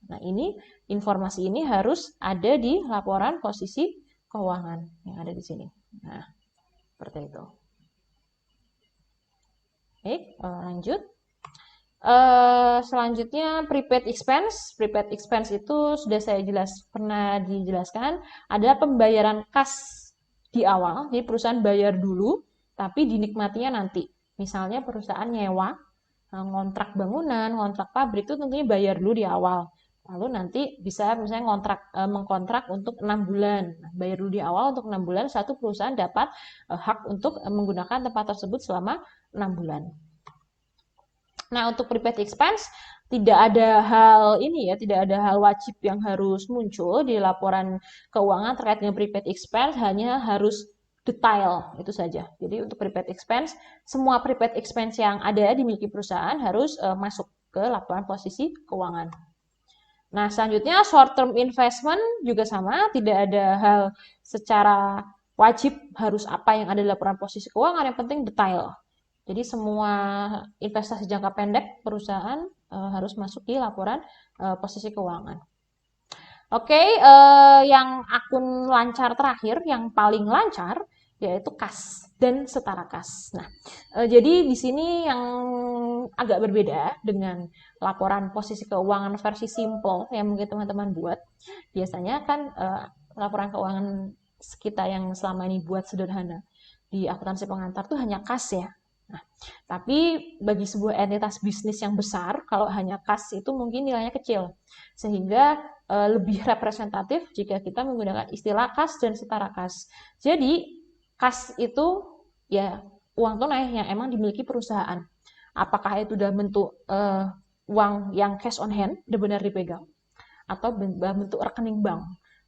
Nah, ini informasi ini harus ada di laporan posisi keuangan yang ada di sini. Nah, seperti itu. Oke, lanjut. Selanjutnya prepaid expense. Prepaid expense itu sudah saya pernah dijelaskan adalah pembayaran kas di awal. Jadi perusahaan bayar dulu, tapi dinikmatinya nanti. Misalnya perusahaan nyewa, ngontrak bangunan, ngontrak pabrik itu tentunya bayar dulu di awal. Lalu nanti bisa misalnya mengkontrak untuk 6 bulan. Nah, bayar dulu di awal untuk 6 bulan, satu perusahaan dapat hak untuk menggunakan tempat tersebut selama 6 bulan. Nah, untuk prepaid expense tidak ada hal ini ya, tidak ada hal wajib yang harus muncul di laporan keuangan terkait dengan prepaid expense, hanya harus detail itu saja. Jadi untuk prepaid expense, semua prepaid expense yang ada dimiliki perusahaan harus masuk ke laporan posisi keuangan. Nah, selanjutnya short term investment juga sama, tidak ada hal secara wajib harus apa yang ada di laporan posisi keuangan, yang penting detail. Jadi semua investasi jangka pendek perusahaan harus masuk di laporan posisi keuangan. Oke, yang akun lancar terakhir, yang paling lancar, yaitu kas dan setara kas. Nah, jadi di sini yang agak berbeda dengan laporan posisi keuangan versi simple yang mungkin teman-teman buat. Biasanya kan laporan keuangan kita yang selama ini buat sederhana di akuntansi pengantar tuh hanya kas ya. Nah, tapi bagi sebuah entitas bisnis yang besar, kalau hanya kas itu mungkin nilainya kecil, sehingga lebih representatif jika kita menggunakan istilah kas dan setara kas. Jadi, kas itu ya uang tunai yang emang dimiliki perusahaan. Apakah itu dalam bentuk uang yang cash on hand, benar-benar dipegang, atau bentuk rekening bank.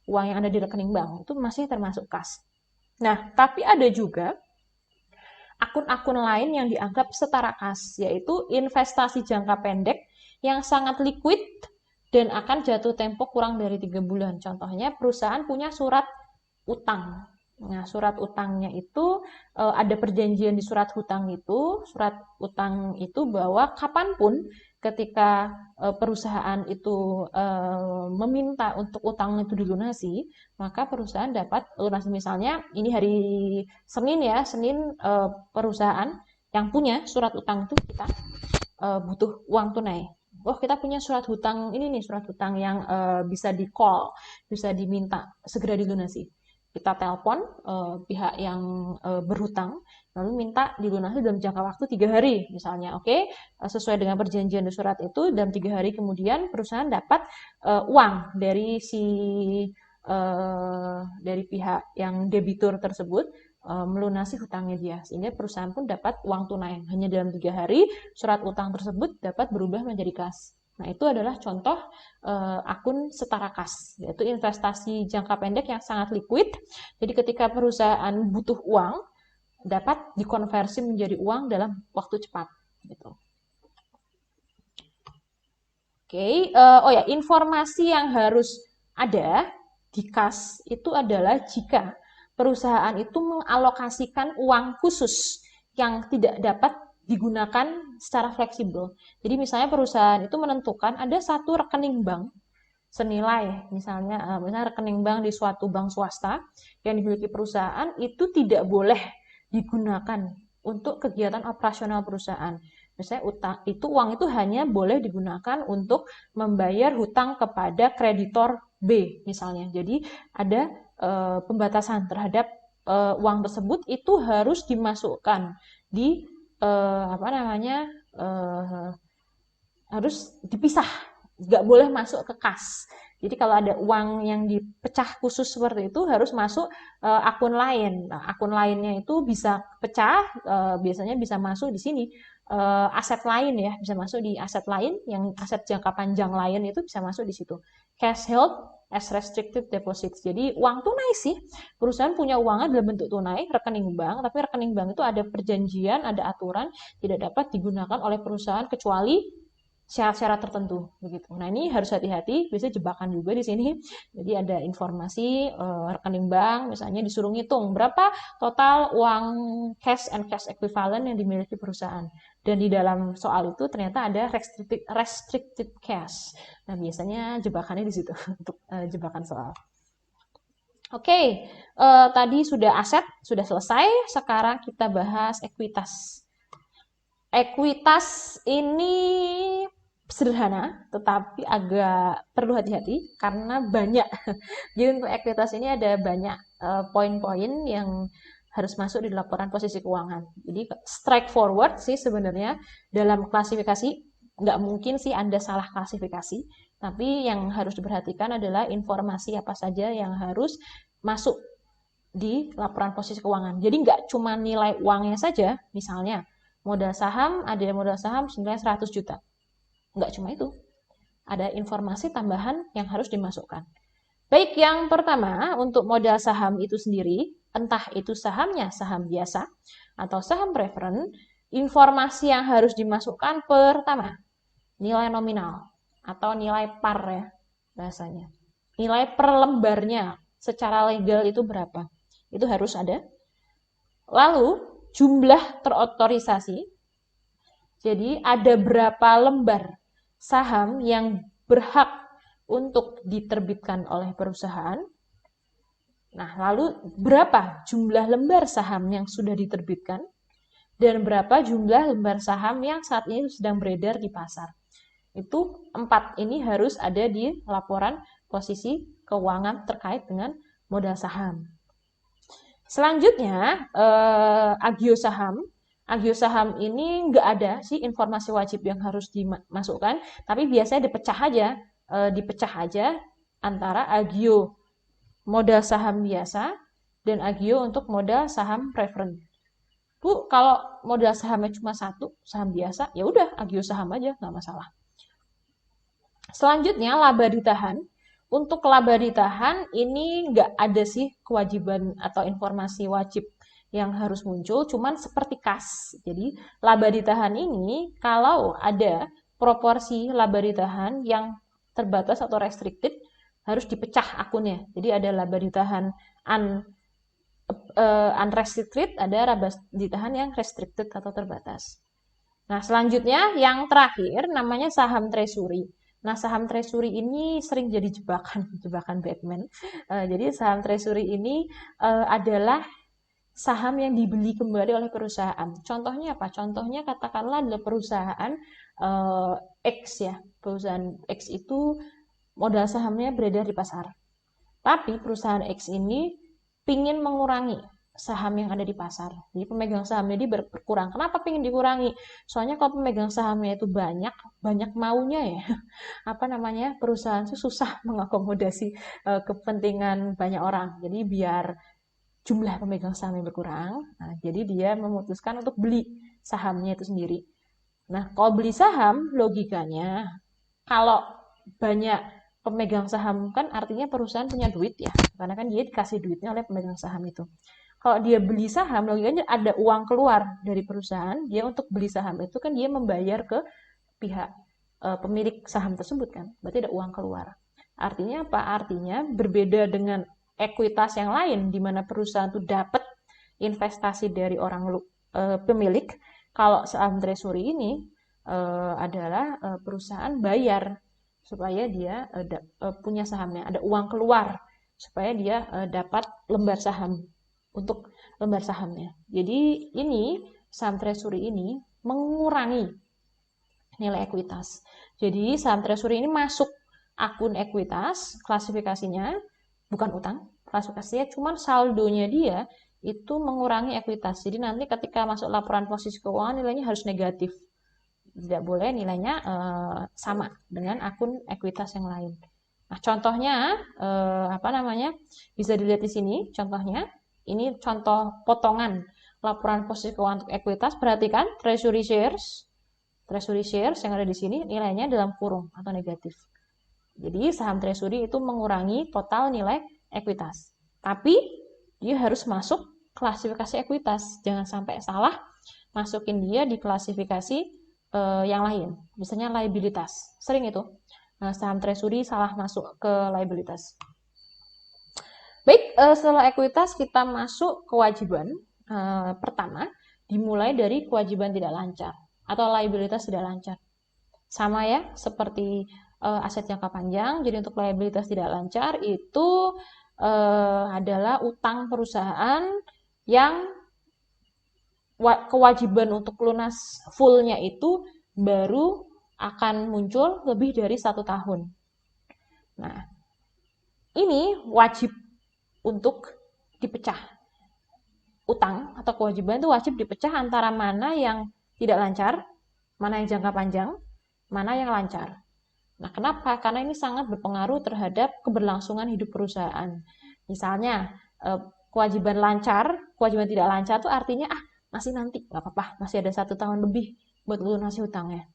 Uang yang ada di rekening bank itu masih termasuk kas. Nah, tapi ada juga akun-akun lain yang dianggap setara kas, yaitu investasi jangka pendek yang sangat liquid dan akan jatuh tempo kurang dari 3 bulan. Contohnya perusahaan punya surat utang. Nah, surat utangnya itu ada perjanjian di surat utang itu bahwa kapanpun ketika perusahaan itu meminta untuk utang itu dilunasi, maka perusahaan dapat lunasi. Misalnya ini hari Senin ya, Senin perusahaan yang punya surat utang itu kita butuh uang tunai. Oh, kita punya surat hutang ini nih, surat hutang yang bisa di call, bisa diminta segera dilunasi. Kita telepon pihak yang berhutang, lalu minta dilunasi dalam jangka waktu 3 hari misalnya. Oke, sesuai dengan perjanjian di surat itu, dalam 3 hari kemudian perusahaan dapat uang dari dari pihak yang debitur tersebut melunasi hutangnya dia, sehingga perusahaan pun dapat uang tunai. Hanya dalam 3 hari surat utang tersebut dapat berubah menjadi kas. Nah, itu adalah contoh akun setara kas, yaitu investasi jangka pendek yang sangat liquid. Jadi ketika perusahaan butuh uang, dapat dikonversi menjadi uang dalam waktu cepat. Gitu. Oke, oh ya, informasi yang harus ada di kas itu adalah jika perusahaan itu mengalokasikan uang khusus yang tidak dapat digunakan secara fleksibel. Jadi misalnya perusahaan itu menentukan ada satu rekening bank senilai, misalnya rekening bank di suatu bank swasta yang dimiliki perusahaan itu tidak boleh digunakan untuk kegiatan operasional perusahaan. Misalnya uang itu hanya boleh digunakan untuk membayar hutang kepada kreditor B misalnya. Jadi ada pembatasan terhadap uang tersebut itu harus dimasukkan di harus dipisah, nggak boleh masuk ke kas. Jadi kalau ada uang yang dipecah khusus seperti itu harus masuk akun lain. Nah, akun lainnya itu bisa pecah, biasanya bisa masuk di sini aset lain ya, bisa masuk di aset lain, yang aset jangka panjang lain itu bisa masuk di situ. Cash held as restricted deposits. Jadi uang tunai sih, perusahaan punya uangnya dalam bentuk tunai, rekening bank, tapi rekening bank itu ada perjanjian, ada aturan, tidak dapat digunakan oleh perusahaan kecuali syarat-syarat tertentu begitu. Nah, ini harus hati-hati, biasanya jebakan juga di sini. Jadi ada informasi rekening bank, misalnya disuruh ngitung berapa total uang cash and cash equivalent yang dimiliki perusahaan. Dan di dalam soal itu ternyata ada restricted cash. Nah, biasanya jebakannya di situ untuk jebakan soal. Oke, tadi sudah aset, sudah selesai. Sekarang kita bahas ekuitas. Ekuitas ini sederhana, tetapi agak perlu hati-hati karena banyak. Jadi untuk ekuitas ini ada banyak poin-poin yang harus masuk di laporan posisi keuangan. Jadi straightforward sih sebenarnya dalam klasifikasi, nggak mungkin sih Anda salah klasifikasi, tapi yang harus diperhatikan adalah informasi apa saja yang harus masuk di laporan posisi keuangan. Jadi nggak cuma nilai uangnya saja, misalnya modal saham, ada modal saham senilai 100 juta. Nggak cuma itu. Ada informasi tambahan yang harus dimasukkan. Baik, yang pertama, untuk modal saham itu sendiri, entah itu sahamnya saham biasa atau saham preferen, informasi yang harus dimasukkan pertama, nilai nominal atau nilai par ya bahasanya. Nilai per lembarnya secara legal itu berapa? Itu harus ada. Lalu, jumlah terotorisasi. Jadi ada berapa lembar saham yang berhak untuk diterbitkan oleh perusahaan. Nah, lalu berapa jumlah lembar saham yang sudah diterbitkan dan berapa jumlah lembar saham yang saat ini sedang beredar di pasar. Itu 4 ini harus ada di laporan posisi keuangan terkait dengan modal saham. Selanjutnya, agio saham. Agio saham ini nggak ada sih informasi wajib yang harus dimasukkan, tapi biasanya dipecah aja antara agio modal saham biasa dan agio untuk modal saham preferen. Bu, kalau modal sahamnya cuma 1, saham biasa, ya udah agio saham aja, nggak masalah. Selanjutnya, laba ditahan. Untuk laba ditahan ini nggak ada sih kewajiban atau informasi wajib yang harus muncul, cuman seperti kas. Jadi laba ditahan ini kalau ada proporsi laba ditahan yang terbatas atau restricted harus dipecah akunnya. Jadi ada laba ditahan unrestricted, ada laba ditahan yang restricted atau terbatas. Nah, selanjutnya yang terakhir namanya saham treasury. Nah, saham treasury ini sering jadi jebakan Batman. Jadi saham treasury ini adalah saham yang dibeli kembali oleh perusahaan. Contohnya apa? Contohnya katakanlah adalah perusahaan X ya. Perusahaan X itu modal sahamnya beredar di pasar. Tapi perusahaan X ini ingin mengurangi saham yang ada di pasar. Jadi pemegang sahamnya dia berkurang. Kenapa pengen dikurangi? Soalnya kalau pemegang sahamnya itu banyak maunya ya. Apa namanya? Perusahaan itu susah mengakomodasi kepentingan banyak orang. Jadi biar jumlah pemegang sahamnya berkurang, nah, jadi dia memutuskan untuk beli sahamnya itu sendiri. Nah, kalau beli saham, logikanya kalau banyak pemegang saham kan artinya perusahaan punya duit ya, karena kan dia dikasih duitnya oleh pemegang saham itu. Kalau dia beli saham, logikanya ada uang keluar dari perusahaan, dia untuk beli saham itu kan dia membayar ke pihak pemilik saham tersebut kan, berarti ada uang keluar. Artinya apa? Artinya berbeda dengan ekuitas yang lain, di mana perusahaan itu dapat investasi dari orang pemilik. Kalau saham treasury ini adalah perusahaan bayar supaya dia punya sahamnya, ada uang keluar supaya dia dapat lembar saham untuk lembar sahamnya. Jadi ini saham treasury ini mengurangi nilai ekuitas. Jadi saham treasury ini masuk akun ekuitas, klasifikasinya bukan utang, klasifikasinya cuma saldonya dia itu mengurangi ekuitas. Jadi nanti ketika masuk laporan posisi keuangan nilainya harus negatif. Tidak boleh nilainya sama dengan akun ekuitas yang lain. Nah, contohnya apa namanya? Bisa dilihat di sini contohnya. Ini contoh potongan laporan posisi keuangan untuk ekuitas. Perhatikan treasury shares yang ada di sini nilainya dalam kurung atau negatif. Jadi saham treasury itu mengurangi total nilai ekuitas. Tapi dia harus masuk klasifikasi ekuitas. Jangan sampai salah masukin dia di klasifikasi yang lain. Misalnya liabilitas. Sering itu. Nah, saham treasury salah masuk ke liabilitas. Baik, setelah ekuitas kita masuk kewajiban. Pertama, dimulai dari kewajiban tidak lancar atau liabilitas tidak lancar. Sama ya, seperti aset jangka panjang. Jadi untuk liabilitas tidak lancar itu adalah utang perusahaan yang kewajiban untuk lunas fullnya itu baru akan muncul lebih dari 1 tahun. Nah, ini wajib untuk dipecah. Utang atau kewajiban itu wajib dipecah antara mana yang tidak lancar, mana yang jangka panjang, mana yang lancar. Nah, kenapa? Karena ini sangat berpengaruh terhadap keberlangsungan hidup perusahaan. Misalnya, kewajiban lancar, kewajiban tidak lancar itu artinya, masih nanti, nggak apa-apa, masih ada 1 tahun lebih buat lunasi hutangnya.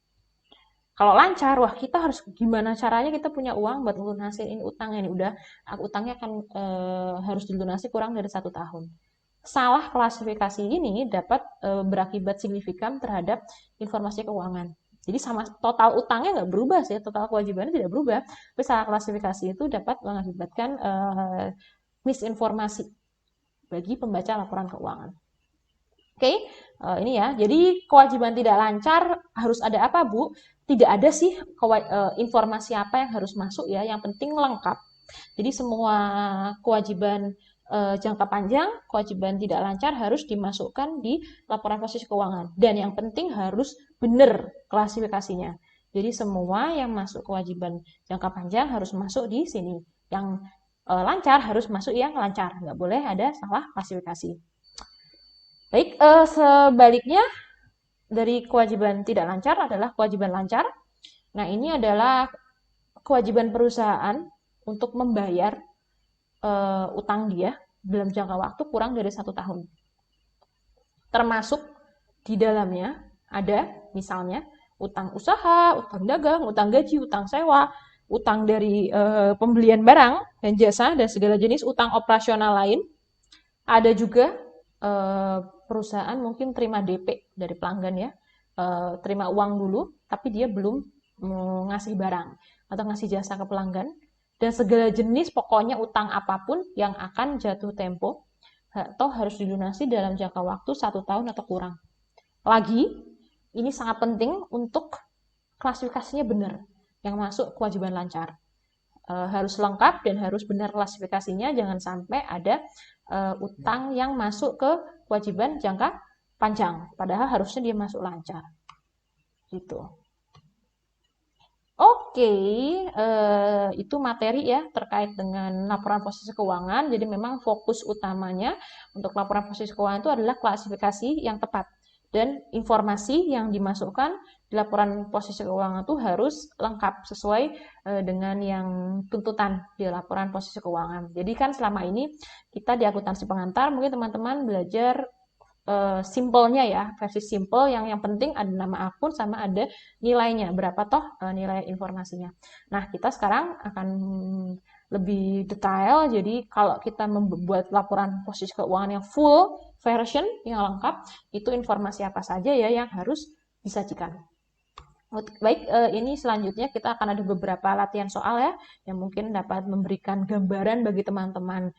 Kalau lancar, wah kita harus gimana caranya kita punya uang buat lunasin ini utangnya nih. Udah, utangnya akan harus dilunasi kurang dari 1 tahun. Salah klasifikasi ini dapat berakibat signifikan terhadap informasi keuangan. Jadi sama total utangnya nggak berubah sih, total kewajibannya tidak berubah. Tapi salah klasifikasi itu dapat mengakibatkan misinformasi bagi pembaca laporan keuangan. Oke, ini ya. Jadi kewajiban tidak lancar harus ada apa, Bu? Tidak ada sih informasi apa yang harus masuk ya. Yang penting lengkap. Jadi semua kewajiban jangka panjang, kewajiban tidak lancar harus dimasukkan di laporan posisi keuangan. Dan yang penting harus benar klasifikasinya. Jadi semua yang masuk kewajiban jangka panjang harus masuk di sini. Yang lancar harus masuk yang lancar. Nggak boleh ada salah klasifikasi. Baik, sebaliknya dari kewajiban tidak lancar adalah kewajiban lancar. Nah, ini adalah kewajiban perusahaan untuk membayar utang dia dalam jangka waktu kurang dari 1 tahun. Termasuk di dalamnya ada misalnya utang usaha, utang dagang, utang gaji, utang sewa, utang dari pembelian barang dan jasa dan segala jenis utang operasional lain. Ada juga perusahaan mungkin terima DP dari pelanggan ya, terima uang dulu, tapi dia belum ngasih barang atau ngasih jasa ke pelanggan, dan segala jenis pokoknya utang apapun yang akan jatuh tempo atau harus dilunasi dalam jangka waktu 1 tahun atau kurang. Lagi, ini sangat penting untuk klasifikasinya benar, yang masuk kewajiban lancar. Harus lengkap dan harus benar klasifikasinya, jangan sampai ada utang yang masuk ke kewajiban jangka panjang, padahal harusnya dia masuk lancar. Gitu. Oke, itu materi ya terkait dengan laporan posisi keuangan. Jadi memang fokus utamanya untuk laporan posisi keuangan itu adalah klasifikasi yang tepat. Dan informasi yang dimasukkan di laporan posisi keuangan itu harus lengkap sesuai dengan yang tuntutan di laporan posisi keuangan. Jadi kan selama ini kita di akuntansi pengantar mungkin teman-teman belajar simpelnya ya, versi simple yang penting ada nama akun sama ada nilainya, berapa toh nilai informasinya. Nah, kita sekarang akan lebih detail, jadi kalau kita membuat laporan posisi keuangan yang full version, yang lengkap, itu informasi apa saja ya yang harus disajikan. Baik, ini selanjutnya kita akan ada beberapa latihan soal ya, yang mungkin dapat memberikan gambaran bagi teman-teman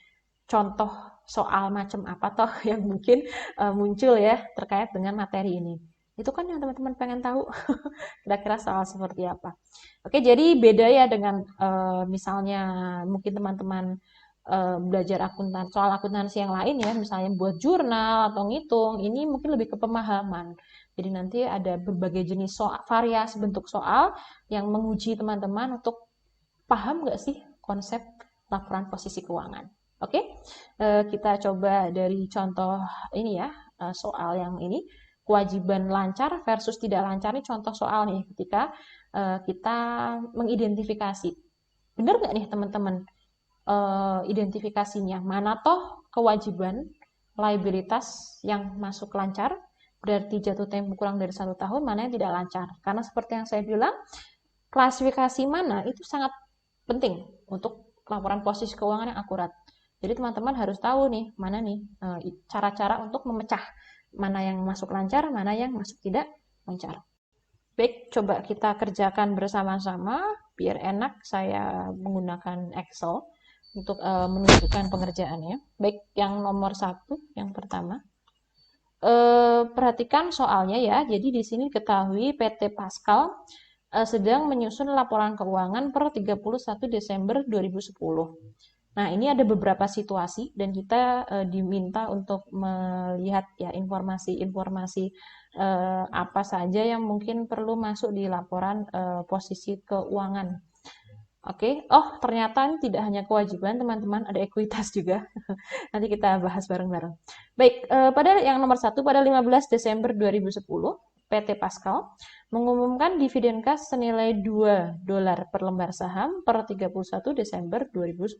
contoh soal macam apa toh yang mungkin muncul ya terkait dengan materi ini. Itu kan yang teman-teman pengen tahu. Kira-kira soal seperti apa. Oke, jadi beda ya dengan misalnya mungkin teman-teman belajar soal akuntansi yang lain ya, misalnya buat jurnal atau ngitung, ini mungkin lebih ke pemahaman. Jadi nanti ada berbagai jenis soal, variasi bentuk soal yang menguji teman-teman untuk paham nggak sih konsep laporan posisi keuangan. Oke, kita coba dari contoh ini ya, soal yang ini, kewajiban lancar versus tidak lancar. Ini contoh soal nih, ketika kita mengidentifikasi. Benar nggak nih teman-teman identifikasinya? Mana toh kewajiban liabilitas yang masuk lancar, berarti jatuh tempo kurang dari 1 tahun, mana yang tidak lancar. Karena seperti yang saya bilang, klasifikasi mana itu sangat penting untuk laporan posisi keuangan yang akurat. Jadi teman-teman harus tahu nih, mana nih cara-cara untuk memecah mana yang masuk lancar, mana yang masuk tidak lancar. Baik, coba kita kerjakan bersama-sama biar enak saya menggunakan Excel untuk menunjukkan pengerjaannya. Baik, yang nomor 1, yang pertama. Perhatikan soalnya ya. Jadi di sini ketahui PT Pascal sedang menyusun laporan keuangan per 31 Desember 2010. Nah, ini ada beberapa situasi dan kita diminta untuk melihat ya informasi-informasi apa saja yang mungkin perlu masuk di laporan posisi keuangan. Oke, oh ternyata ini tidak hanya kewajiban teman-teman, ada ekuitas juga. Nanti kita bahas bareng-bareng. Baik, pada yang nomor 1, pada 15 Desember 2010, PT Pascal mengumumkan dividen kas senilai $2 per lembar saham per 31 Desember 2010.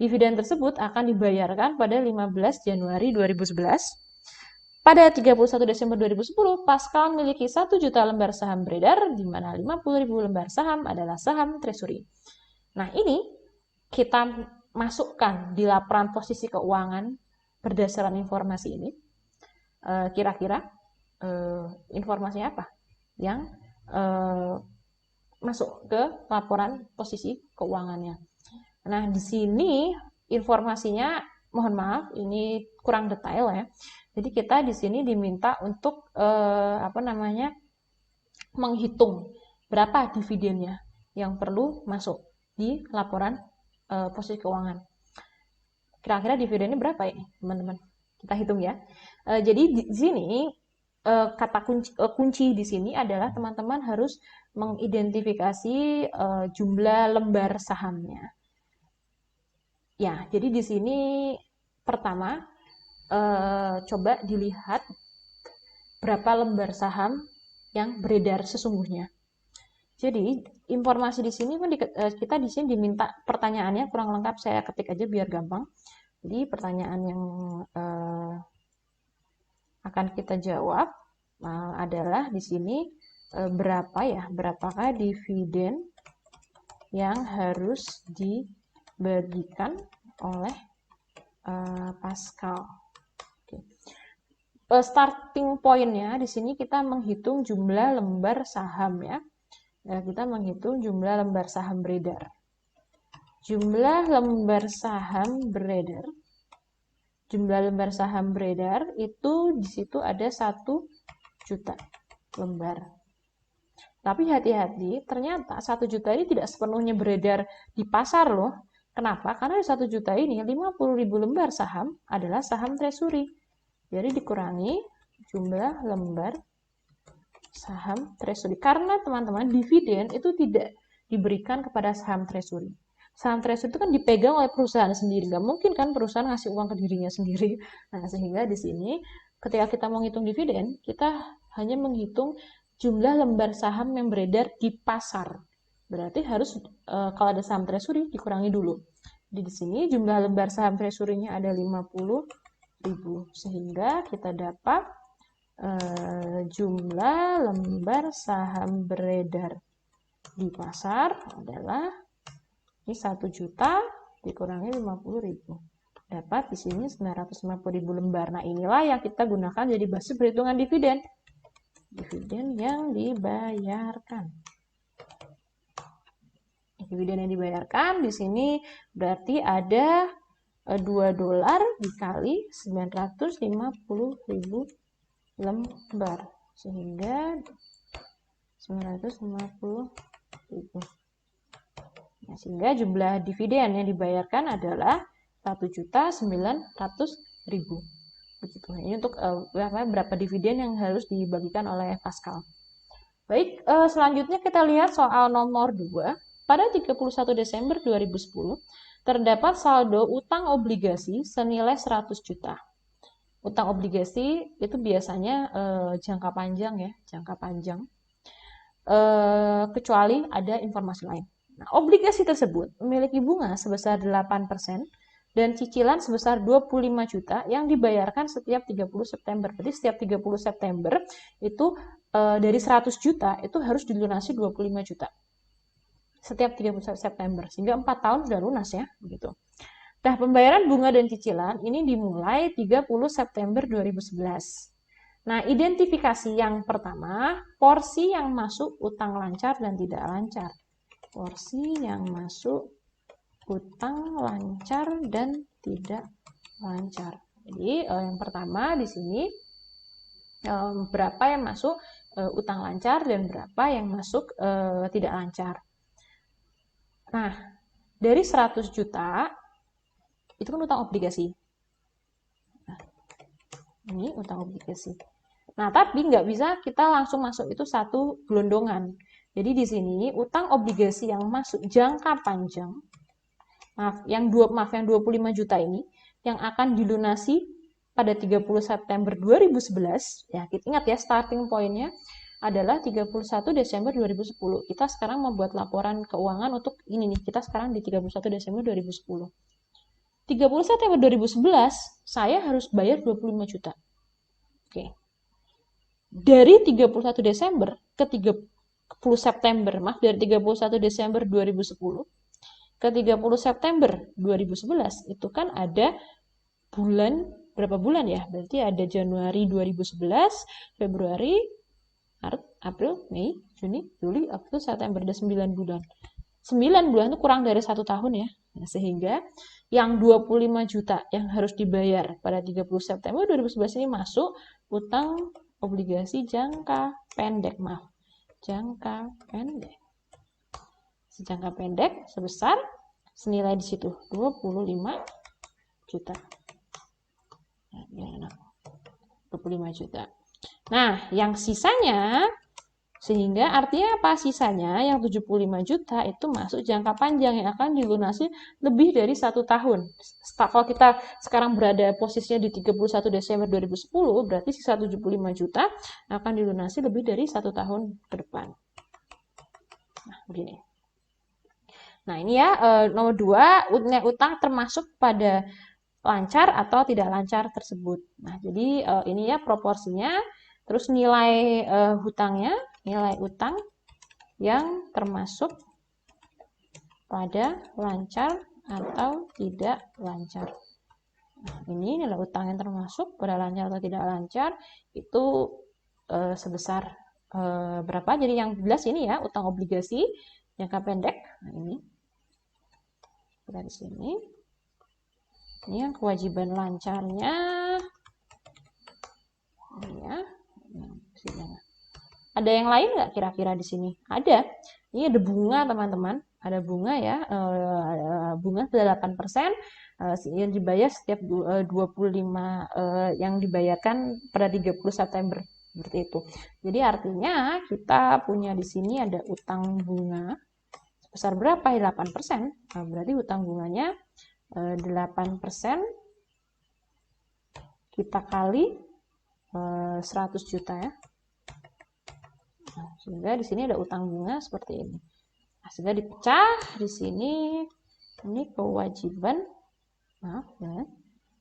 Dividen tersebut akan dibayarkan pada 15 Januari 2011. Pada 31 Desember 2010, Pascal memiliki 1 juta lembar saham beredar, di mana 50.000 lembar saham adalah saham treasury. Nah, ini kita masukkan di laporan posisi keuangan berdasarkan informasi ini. Kira-kira informasinya apa yang masuk ke laporan posisi keuangannya? Nah, di sini informasinya, mohon maaf, ini kurang detail ya. Jadi kita di sini diminta untuk menghitung berapa dividennya yang perlu masuk di laporan posisi keuangan. Kira-kira dividennya berapa ini, teman-teman? Kita hitung ya. Jadi di sini kata kunci di sini adalah teman-teman harus mengidentifikasi jumlah lembar sahamnya. Ya, jadi di sini pertama coba dilihat berapa lembar saham yang beredar sesungguhnya. Jadi informasi di sini kita di sini diminta pertanyaannya kurang lengkap, saya ketik aja biar gampang. Jadi pertanyaan yang akan kita jawab adalah di sini berapakah dividen yang harus dibagikan oleh Pascal. Starting point-nya di sini kita menghitung jumlah lembar saham ya. Kita menghitung jumlah lembar saham beredar. Jumlah lembar saham beredar itu di situ ada 1 juta lembar. Tapi hati-hati, ternyata 1 juta ini tidak sepenuhnya beredar di pasar loh. Kenapa? Karena di 1 juta ini 50.000 lembar saham adalah saham treasury. Jadi dikurangi jumlah lembar saham treasury. Karena teman-teman, dividen itu tidak diberikan kepada saham treasury. Saham treasury itu kan dipegang oleh perusahaan sendiri. Nggak mungkin kan perusahaan ngasih uang ke dirinya sendiri. Nah, sehingga di sini ketika kita mau ngitung dividen, kita hanya menghitung jumlah lembar saham yang beredar di pasar. Berarti harus kalau ada saham treasury dikurangi dulu. Jadi di sini jumlah lembar saham treasury-nya ada 50.000. Sehingga kita dapat jumlah lembar saham beredar di pasar adalah ini 1 juta dikurangi 50.000. Dapat di sini 950.000 lembar. Nah, inilah yang kita gunakan jadi basis perhitungan dividen. Dividen yang dibayarkan. Dividen yang dibayarkan di sini berarti ada $2 dikali 950.000 lembar. Sehingga 950.000. Nah, sehingga jumlah dividen yang dibayarkan adalah 1.900.000. Begitu. Ini untuk berapa dividen yang harus dibagikan oleh Pascal. Baik, selanjutnya kita lihat soal nomor 2. Pada 31 Desember 2010, terdapat saldo utang obligasi senilai 100 juta. Utang obligasi itu biasanya jangka panjang ya, jangka panjang. Kecuali ada informasi lain. Nah, obligasi tersebut memiliki bunga sebesar 8% dan cicilan sebesar 25 juta yang dibayarkan setiap 30 September. Jadi setiap 30 September itu dari 100 juta itu harus dilunasi 25 juta. Setiap 30 September. Sehingga 4 tahun sudah lunas ya. Begitu. Nah, pembayaran bunga dan cicilan ini dimulai 30 September 2011. Nah, identifikasi yang pertama, porsi yang masuk utang lancar dan tidak lancar. Porsi yang masuk utang lancar dan tidak lancar. Jadi, yang pertama di sini berapa yang masuk utang lancar dan berapa yang masuk tidak lancar. Nah, dari 100 juta itu kan utang obligasi. Nah, ini utang obligasi. Nah, tapi nggak bisa kita langsung masuk itu satu gelondongan. Jadi di sini utang obligasi yang masuk jangka panjang, yang 25 juta ini yang akan dilunasi pada 30 September 2011. Ya, kita ingat ya starting point-nya adalah 31 Desember 2010. Kita sekarang membuat laporan keuangan untuk ini nih. Kita sekarang di 31 Desember 2010. 30 September 2011, saya harus bayar 25 juta. Oke. Dari 31 Desember ke 30 September, dari 31 Desember 2010 ke 30 September 2011, itu kan ada berapa bulan ya? Berarti ada Januari 2011, Februari, Maret, April, Mei, Juni, Juli, Agustus, September, ada 9 bulan. 9 bulan itu kurang dari 1 tahun ya. Nah, sehingga yang 25 juta yang harus dibayar pada 30 September 2011 ini masuk utang obligasi jangka pendek, jangka pendek. Jangka pendek sebesar senilai di situ 25 juta. Nah, 25 juta. Nah, yang sisanya, sehingga artinya apa? Sisanya yang 75 juta itu masuk jangka panjang yang akan dilunasi lebih dari 1 tahun. Kalau kita sekarang berada posisinya di 31 Desember 2010, berarti sisa 75 juta akan dilunasi lebih dari 1 tahun ke depan. Nah, begini. Nah, ini ya nomor 2, nilai utang termasuk pada lancar atau tidak lancar tersebut. Nah, jadi ini ya proporsinya. Terus nilai hutangnya nilai utang yang termasuk pada lancar atau tidak lancar. Nah, ini nilai utang yang termasuk pada lancar atau tidak lancar itu sebesar berapa? Jadi yang jelas ini ya, utang obligasi jangka pendek. Nah, ini kita di sini. Ini yang kewajiban lancarnya. Ini ya. Ada yang lain nggak kira-kira di sini? Ada. Ini ada bunga teman-teman. Ada bunga ya. Bunga sudah 8%. Yang dibayar setiap 25 yang dibayarkan pada 30 September seperti itu. Jadi artinya kita punya di sini ada utang bunga sebesar berapa? 8%. Nah, berarti utang bunganya 8% kita kali 100 juta ya. Nah, sehingga di sini ada utang bunga seperti ini. Nah, sehingga dipecah di sini ini kewajiban. Maaf ya.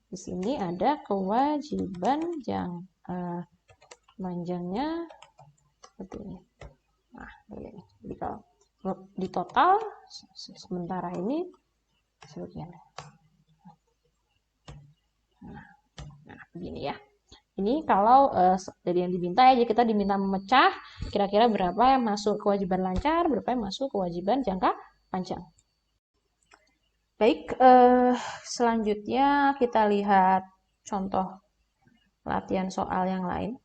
Di sini ada kewajiban panjangnya seperti ini. Nah, begini. Jadi kalau di total sementara ini sebagian. Nah, begini ya. Ini kalau dari yang diminta ya, jadi kita diminta memecah kira-kira berapa yang masuk kewajiban lancar, berapa yang masuk kewajiban jangka panjang. Baik, selanjutnya kita lihat contoh latihan soal yang lain.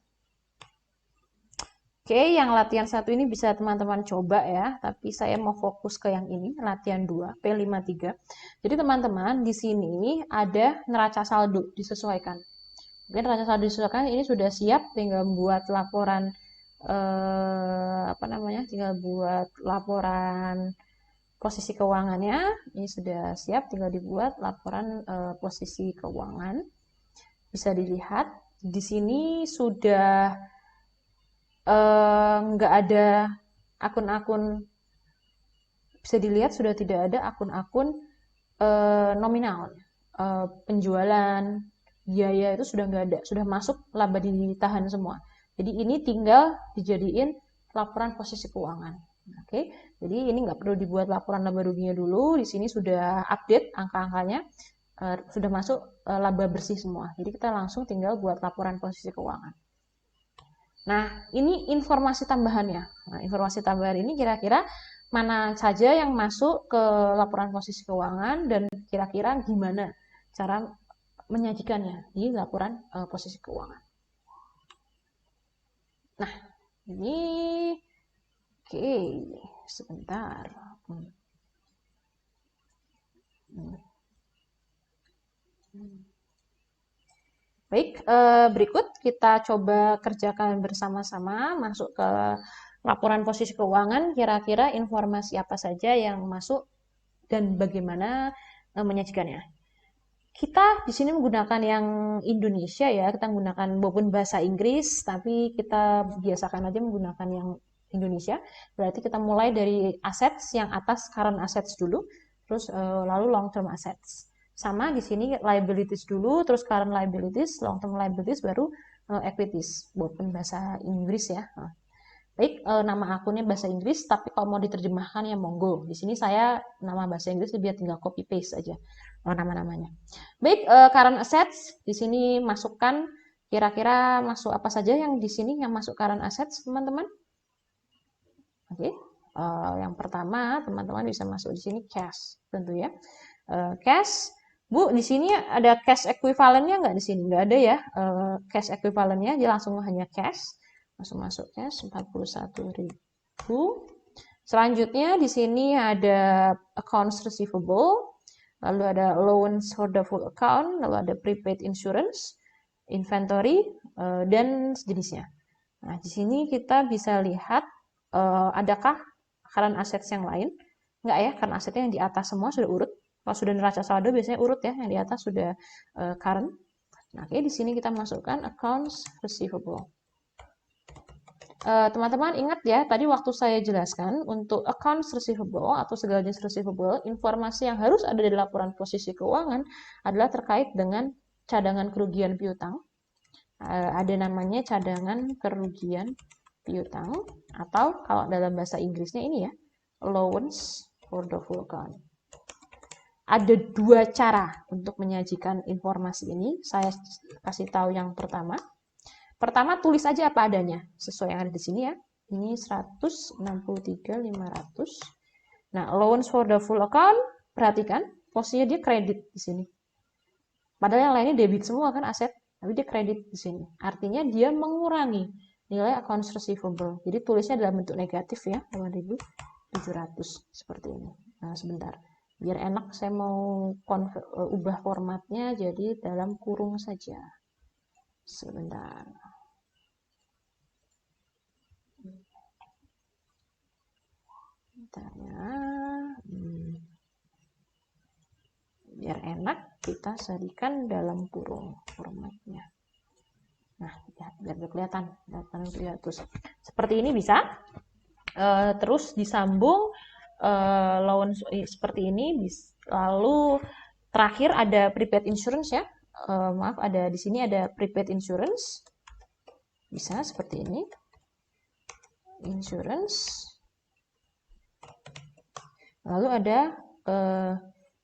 Oke, yang latihan 1 ini bisa teman-teman coba ya, tapi saya mau fokus ke yang ini, latihan 2, P53. Jadi teman-teman, di sini ada neraca saldo disesuaikan. Mungkin neraca saldo disesuaikan ini sudah siap, tinggal buat laporan, tinggal buat laporan posisi keuangannya. Ini sudah siap, tinggal dibuat laporan posisi keuangan. Bisa dilihat, di sini sudah nggak ada akun-akun, bisa dilihat sudah tidak ada akun-akun nominal, penjualan, biaya itu sudah nggak ada, sudah masuk laba ditahan semua. Jadi ini tinggal dijadiin laporan posisi keuangan. Oke, jadi ini nggak perlu dibuat laporan laba ruginya dulu, di sini sudah update angka-angkanya, sudah masuk laba bersih semua. Jadi kita langsung tinggal buat laporan posisi keuangan. Nah, ini informasi tambahannya. Nah, informasi tambahan ini kira-kira mana saja yang masuk ke laporan posisi keuangan dan kira-kira gimana cara menyajikannya di laporan posisi keuangan. Nah, ini oke, sebentar. Baik, berikut kita coba kerjakan bersama-sama, masuk ke laporan posisi keuangan, kira-kira informasi apa saja yang masuk dan bagaimana menyajikannya. Kita di sini menggunakan yang Indonesia ya, kita menggunakan walaupun bahasa Inggris, tapi kita biasakan aja menggunakan yang Indonesia. Berarti kita mulai dari assets yang atas, current assets dulu, terus lalu long term assets. Sama di sini liabilities dulu, terus current liabilities, long term liabilities, baru equities, walaupun bahasa Inggris ya. Baik, nama akunnya bahasa Inggris, tapi kalau mau diterjemahkan ya monggo. Di sini saya nama bahasa Inggris, biar tinggal copy paste aja nama-namanya. Baik, current assets di sini masukkan kira-kira masuk apa saja yang di sini yang masuk current assets, teman-teman? Oke, yang pertama teman-teman bisa masuk di sini cash, tentu ya. Cash. Bu, di sini ada cash equivalentnya nggak di sini? Nggak ada ya, cash equivalentnya, jadi langsung hanya cash. Langsung masuk cash 41.000. Selanjutnya di sini ada accounts receivable, lalu ada loans for the full account, lalu ada prepaid insurance, inventory, dan sejenisnya. Nah, di sini kita bisa lihat adakah current assets yang lain? Enggak ya, current assetnya yang di atas semua sudah urut. Kalau sudah neraca saldo biasanya urut ya, yang di atas sudah current. Nah, oke, di sini kita masukkan accounts receivable. Teman-teman ingat ya, tadi waktu saya jelaskan untuk accounts receivable atau segala jenis receivable, informasi yang harus ada di laporan posisi keuangan adalah terkait dengan cadangan kerugian piutang. Ada namanya cadangan kerugian piutang, atau kalau dalam bahasa Inggrisnya ini ya, allowance for the full account. Ada dua cara untuk menyajikan informasi ini. Saya kasih tahu yang pertama. Pertama, tulis aja apa adanya, sesuai yang ada di sini ya. Ini 163.500. Nah, allowance for the full account, perhatikan, posisinya dia kredit di sini. Padahal yang lainnya debit semua kan aset, tapi dia kredit di sini. Artinya dia mengurangi nilai accounts receivable. Jadi tulisnya dalam bentuk negatif ya, 8.700 seperti ini. Nah, sebentar. Biar enak saya mau ubah formatnya jadi dalam kurung saja. Sebentar. Bentar ya. Biar enak kita sadikan dalam kurung formatnya. Nah, ya, biar kelihatan 8.700. Seperti ini bisa. Terus disambung loan seperti ini, lalu terakhir ada prepaid insurance ya. Maaf, ada di sini ada prepaid insurance, bisa seperti ini, insurance, lalu ada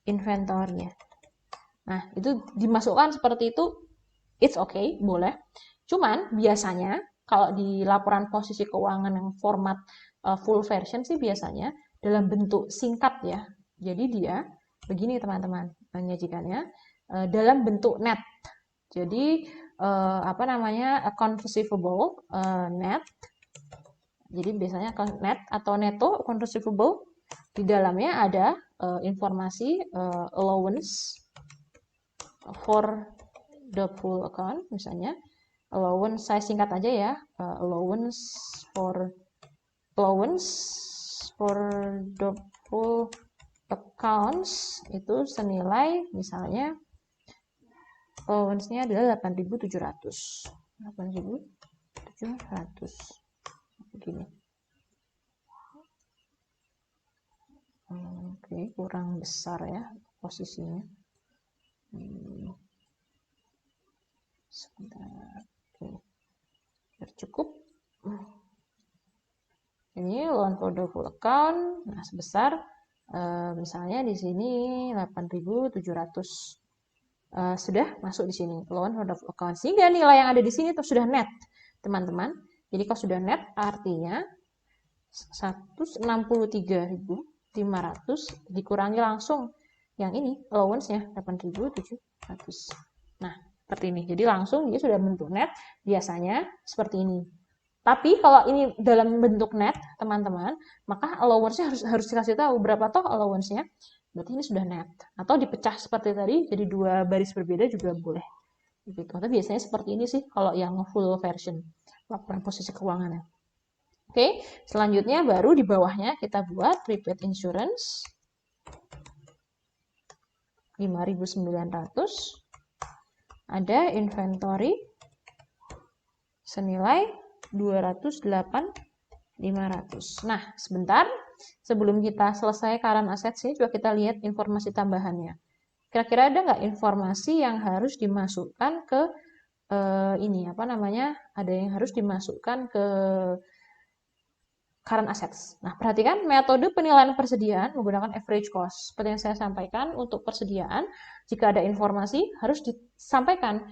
inventornya. Nah, itu dimasukkan seperti itu, it's okay, boleh. Cuman biasanya kalau di laporan posisi keuangan yang format full version sih biasanya dalam bentuk singkat ya. Jadi dia begini teman-teman menyajikannya dalam bentuk net. Jadi apa namanya, account receivable net. Jadi biasanya net atau netto account receivable, di dalamnya ada informasi allowance for the full account, misalnya allowance, saya singkat aja ya, allowance for the full accounts itu senilai, misalnya allowance-nya adalah 8.700. 8.700 begini. Oke, kurang besar ya posisinya. Sebentar. Oke. Biar cukup. Ini loan for the full account, nah sebesar misalnya di sini 8.700 sudah masuk di sini loan for the full account, sehingga nilai yang ada di sini itu sudah net teman-teman. Jadi kalau sudah net artinya 163.500 dikurangi langsung yang ini allowance-nya 8.700. Nah seperti ini, jadi langsung dia sudah bentuk net biasanya seperti ini. Tapi kalau ini dalam bentuk net, teman-teman, maka allowance-nya harus dikasih tahu berapa toh allowance-nya. Berarti ini sudah net. Atau dipecah seperti tadi, jadi dua baris berbeda juga boleh. Gitu. Tapi biasanya seperti ini sih kalau yang full version, laporan posisi keuangannya. Oke, selanjutnya baru di bawahnya kita buat prepaid insurance. 5.900. Ada inventory senilai 208.500. Nah, sebentar sebelum kita selesai current assets ini, coba kita lihat informasi tambahannya. Kira-kira ada nggak informasi yang harus dimasukkan ke ini apa namanya? Ada yang harus dimasukkan ke current assets. Nah, perhatikan metode penilaian persediaan menggunakan average cost. Seperti yang saya sampaikan, untuk persediaan jika ada informasi harus disampaikan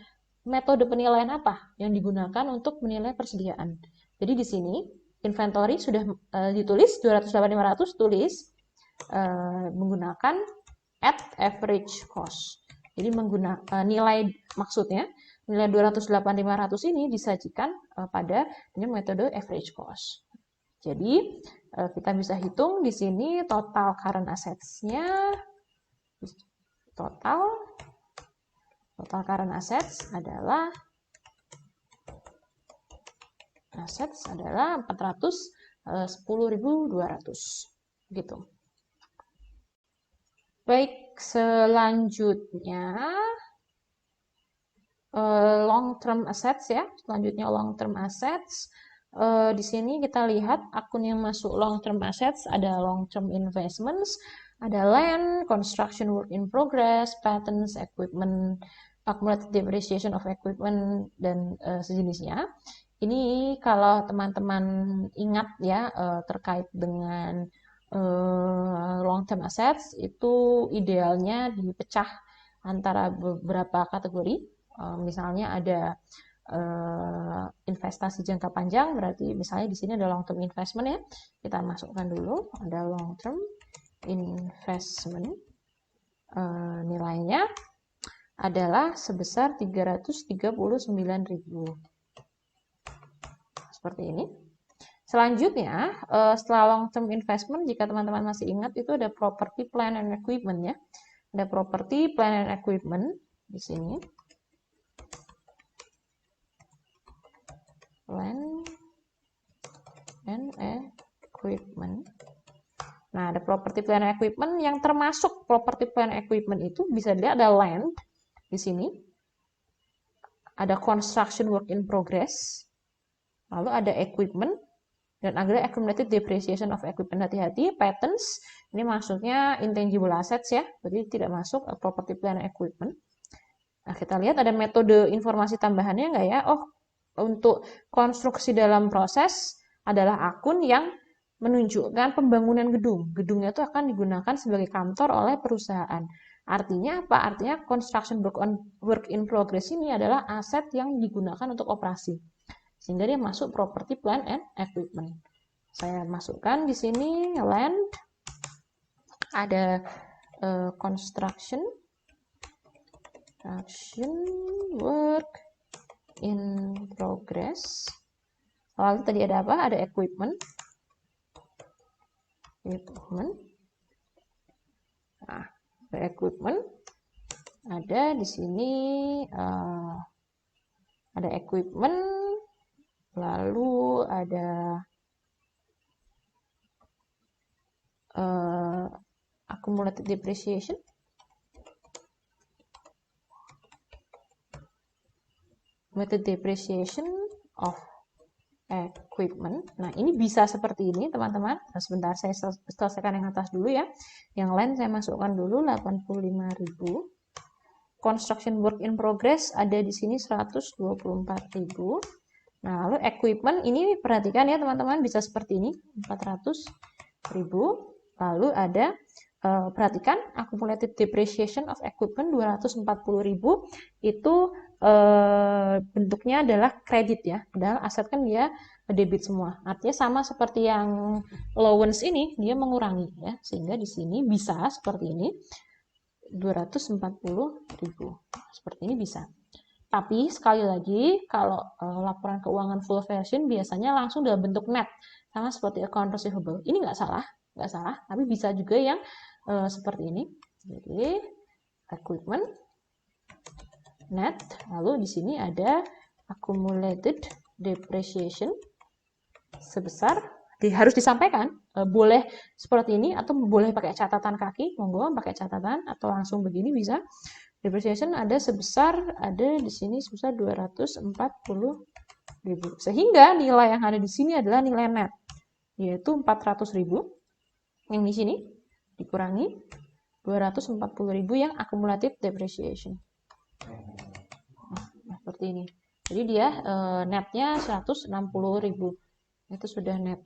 metode penilaian apa yang digunakan untuk menilai persediaan. Jadi di sini inventory sudah ditulis 208.500, tulis menggunakan at average cost. Jadi menggunakan nilai, maksudnya nilai 208.500 ini disajikan pada metode average cost. Jadi kita bisa hitung di sini total current assets-nya, total current assets adalah 410.200 gitu. Baik, selanjutnya long term assets ya. Selanjutnya long term assets. Di sini kita lihat akun yang masuk long term assets ada long term investments, ada land, construction work in progress, patents, equipment, accumulated depreciation of equipment, dan sejenisnya. Ini kalau teman-teman ingat ya terkait dengan long term assets itu idealnya dipecah antara beberapa kategori. Misalnya ada investasi jangka panjang, berarti misalnya di sini ada long term investment ya. Kita masukkan dulu, ada long term investment. Nilainya adalah sebesar 339.000. Seperti ini. Selanjutnya, setelah long term investment, jika teman-teman masih ingat, itu ada property, plant, and equipment ya. Ada property, plant, and equipment di sini. Plant and equipment. Nah, ada property, plant, and equipment yang termasuk property, plant, and equipment itu bisa dilihat ada land di sini. Ada construction work in progress. Lalu ada equipment, dan ada accumulated depreciation of equipment. Hati-hati, patents, ini maksudnya intangible assets ya, jadi tidak masuk property, plant, and equipment. Nah, kita lihat ada metode informasi tambahannya nggak ya? Oh, untuk konstruksi dalam proses adalah akun yang menunjukkan pembangunan gedung. Gedungnya itu akan digunakan sebagai kantor oleh perusahaan. Artinya apa? Artinya construction work in progress ini adalah aset yang digunakan untuk operasi. Sehingga dia masuk property, plant, and equipment. Saya masukkan di sini land, ada construction work in progress. Lalu tadi ada apa? Ada equipment. Nah, ada equipment. Ada di sini ada equipment. Lalu ada accumulated depreciation. Method depreciation of equipment. Nah, ini bisa seperti ini, teman-teman. Nah, sebentar, saya selesaikan yang atas dulu ya. Yang lain saya masukkan dulu 85.000. Construction work in progress ada di sini 124.000. Nah, lalu equipment ini perhatikan ya teman-teman, bisa seperti ini, 400.000. Lalu ada, perhatikan, accumulated depreciation of equipment 240.000, itu bentuknya adalah kredit ya, padahal aset kan dia debit semua. Artinya sama seperti yang allowance ini, dia mengurangi ya, sehingga di sini bisa seperti ini, 240.000. Seperti ini bisa. Tapi sekali lagi, kalau laporan keuangan full version biasanya langsung dalam bentuk net, sama seperti account receivable. Ini nggak salah, tapi bisa juga yang seperti ini. Jadi equipment, net, lalu di sini ada accumulated depreciation sebesar, harus disampaikan, boleh seperti ini atau boleh pakai catatan kaki, monggo pakai catatan atau langsung begini bisa. Depreciation ada di sini sebesar 240.000. Sehingga nilai yang ada di sini adalah nilai net, yaitu 400.000. Yang di sini dikurangi 240.000 yang accumulated depreciation. Nah, seperti ini. Jadi dia netnya 160.000. Itu sudah net.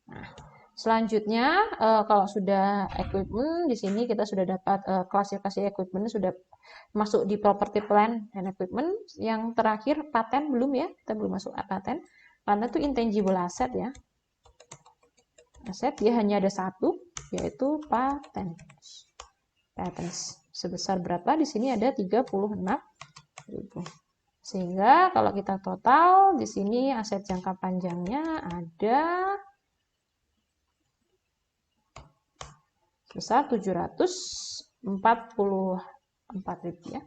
Nah, selanjutnya, kalau sudah equipment, di sini kita sudah dapat klasifikasi equipment, sudah masuk di property, plant, and equipment. Yang terakhir, paten belum ya, kita belum masuk paten. Paten itu intangible asset ya. Aset dia hanya ada satu, yaitu paten. Patents. Sebesar berapa? Di sini ada 36.000. Sehingga kalau kita total, di sini aset jangka panjangnya ada sebesar 744.000 ya.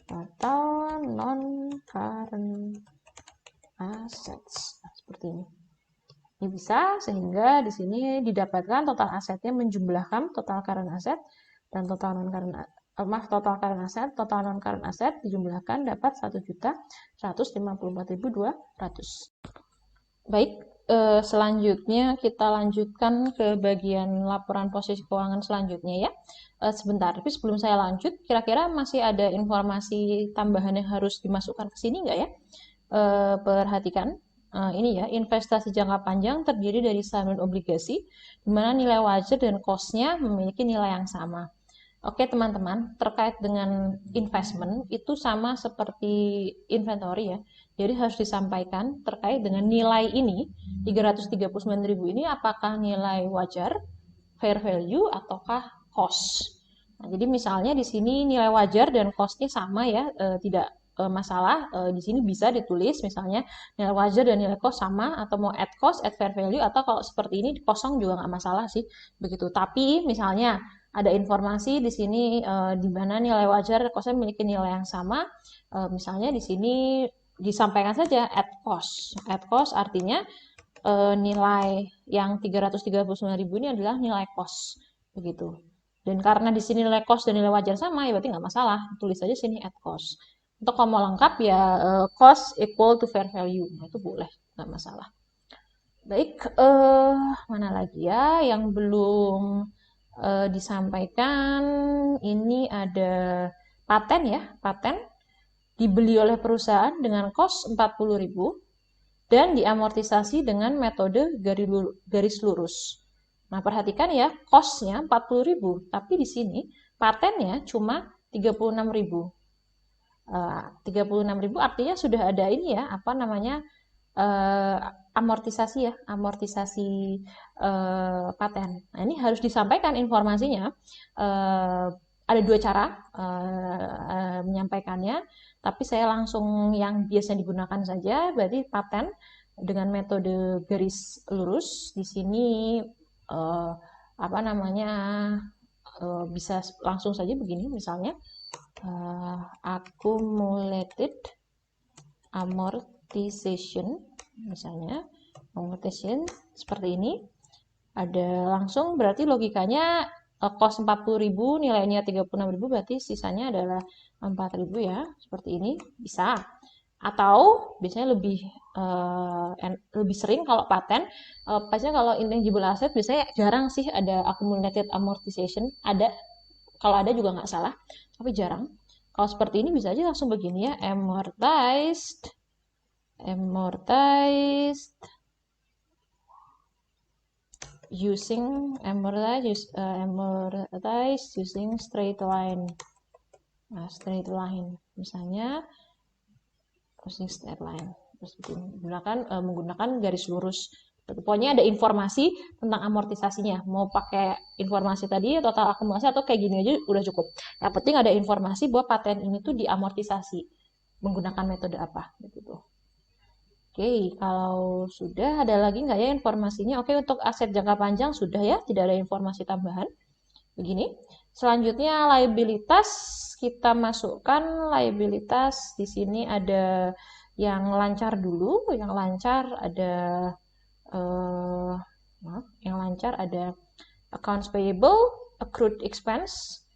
Total non-current assets. Nah, seperti ini. Ini bisa, sehingga di sini didapatkan total asetnya menjumlahkan total current asset dan total non-current total current asset, total non-current asset dijumlahkan dapat 1.154.200. Baik, selanjutnya kita lanjutkan ke bagian laporan posisi keuangan selanjutnya ya. Sebentar, tapi sebelum saya lanjut, kira-kira masih ada informasi tambahan yang harus dimasukkan ke sini nggak ya? Perhatikan, ini ya, investasi jangka panjang terdiri dari saham dan obligasi, di mana nilai wajar dan cost-nya memiliki nilai yang sama. Oke teman-teman, terkait dengan investment itu sama seperti inventory ya. Jadi harus disampaikan terkait dengan nilai ini, 339.000 ini apakah nilai wajar, fair value, ataukah cost. Nah, jadi misalnya di sini nilai wajar dan cost-nya sama ya, tidak masalah. Di sini bisa ditulis misalnya nilai wajar dan nilai cost sama, atau mau add cost, add fair value, atau kalau seperti ini kosong juga nggak masalah sih, begitu. Tapi misalnya ada informasi di sini di mana nilai wajar cost-nya memiliki nilai yang sama. Misalnya di sini disampaikan saja at cost. At cost artinya nilai yang 339.000 ini adalah nilai cost, begitu. Dan karena di sini nilai cost dan nilai wajar sama, ya berarti nggak masalah. Tulis saja sini at cost. Untuk kalau mau lengkap ya cost equal to fair value, nah, itu boleh, nggak masalah. Baik, mana lagi ya yang belum disampaikan. Ini ada paten ya, paten dibeli oleh perusahaan dengan kos 40.000 dan diamortisasi dengan metode garis lurus. Nah, perhatikan ya, kosnya 40.000, tapi di sini patennya cuma 36.000. 36.000 artinya sudah ada ini ya, apa namanya, amortisasi ya, amortisasi paten. Nah, ini harus disampaikan informasinya. Ada dua cara menyampaikannya, tapi saya langsung yang biasa digunakan saja. Berarti paten dengan metode garis lurus di sini apa namanya, bisa langsung saja begini misalnya, accumulated amortization, misalnya amortization seperti ini. Ada langsung, berarti logikanya cost 40.000, nilainya 36.000, berarti sisanya adalah 4.000 ya, seperti ini bisa. Atau biasanya lebih sering kalau paten, biasanya kalau intangible asset biasanya jarang sih ada accumulated amortization. Ada, kalau ada juga nggak salah, tapi jarang. Kalau seperti ini bisa aja langsung begini ya, amortized using amortized using straight line. Nah, straight line misalnya using straight line menggunakan garis lurus. Pokoknya ada informasi tentang amortisasinya. Mau pakai informasi tadi total akumulasi atau kayak gini aja udah cukup. Yang penting ada informasi bahwa paten ini tuh diamortisasi menggunakan metode apa gitu. Oke, kalau sudah ada lagi nggak ya informasinya? Oke, untuk aset jangka panjang sudah ya, tidak ada informasi tambahan. Begini. Selanjutnya liabilitas, kita masukkan liabilitas. Di sini ada yang lancar dulu. Yang lancar ada accounts payable, accrued expense,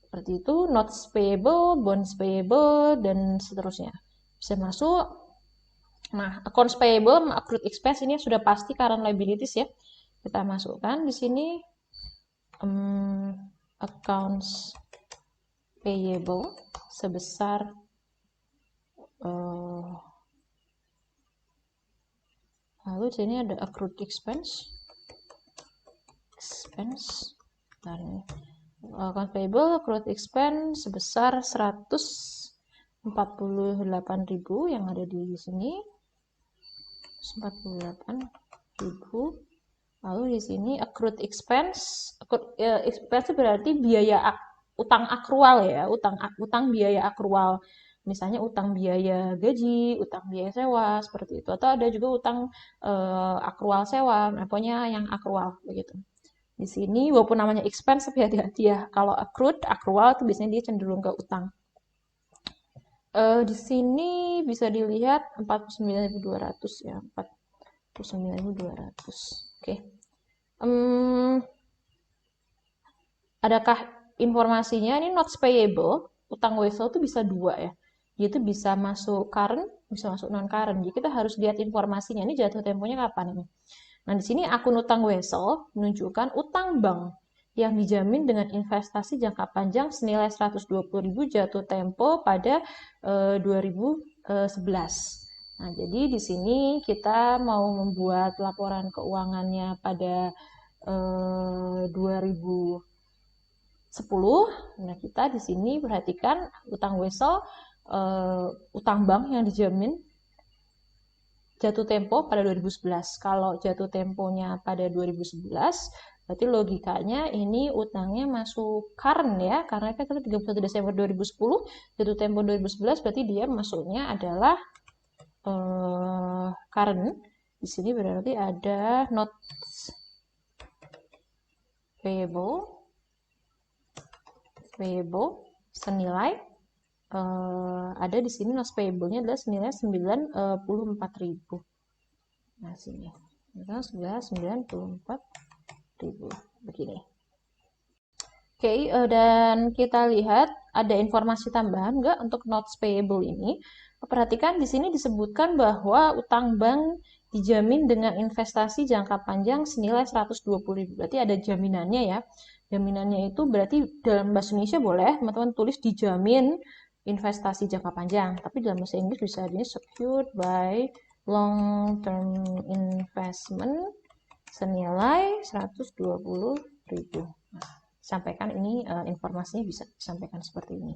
seperti itu, notes payable, bonds payable, dan seterusnya. Bisa masuk. Nah, accounts payable, accrued expense ini sudah pasti current liabilities ya. Kita masukkan di sini accounts payable sebesar lalu di sini ada accrued expense dan accounts payable accrued expense sebesar 148.000 yang ada di sini. 48.000. Lalu di sini accrued expense, expense berarti biaya utang akrual ya, utang biaya akrual. Misalnya utang biaya gaji, utang biaya sewa seperti itu, atau ada juga utang akrual sewa, pokoknya yang akrual begitu. Di sini walaupun namanya expense tapi hati-hati ya. Kalau accrued, akrual itu biasanya dia cenderung ke utang. Di sini bisa dilihat 49.200 ya, 49.200. Oke. Adakah informasinya? Ini notes payable, utang wesel itu bisa dua ya. dia itu bisa masuk current, bisa masuk non current. Jadi kita harus lihat informasinya, ini jatuh temponya kapan ini. Nah, di sini akun utang Wesel menunjukkan utang bank yang dijamin dengan investasi jangka panjang senilai 120.000 jatuh tempo pada 2011. Nah, jadi di sini kita mau membuat laporan keuangannya pada 2010. Nah, kita di sini perhatikan utang Wesel, utang bank yang dijamin jatuh tempo pada 2011. Kalau jatuh temponya pada 2011, berarti logikanya ini utangnya masuk current ya, karena kan kita 31 Desember 2010, jatuh tempo 2011, berarti dia masuknya adalah current. Di sini berarti ada notes payable senilai ada di sini notes payable-nya adalah senilai 94.000. Nah, sini. Sudah 94.000 begini. Oke, dan kita lihat ada informasi tambahan enggak untuk notes payable ini. Perhatikan di sini disebutkan bahwa utang bank dijamin dengan investasi jangka panjang senilai 120.000. Berarti ada jaminannya ya. Jaminannya itu berarti dalam bahasa Indonesia boleh teman-teman tulis dijamin investasi jangka panjang, tapi dalam bahasa Inggris bisa di secured by long term investment senilai 120.000. Nah, sampaikan ini informasinya bisa disampaikan seperti ini.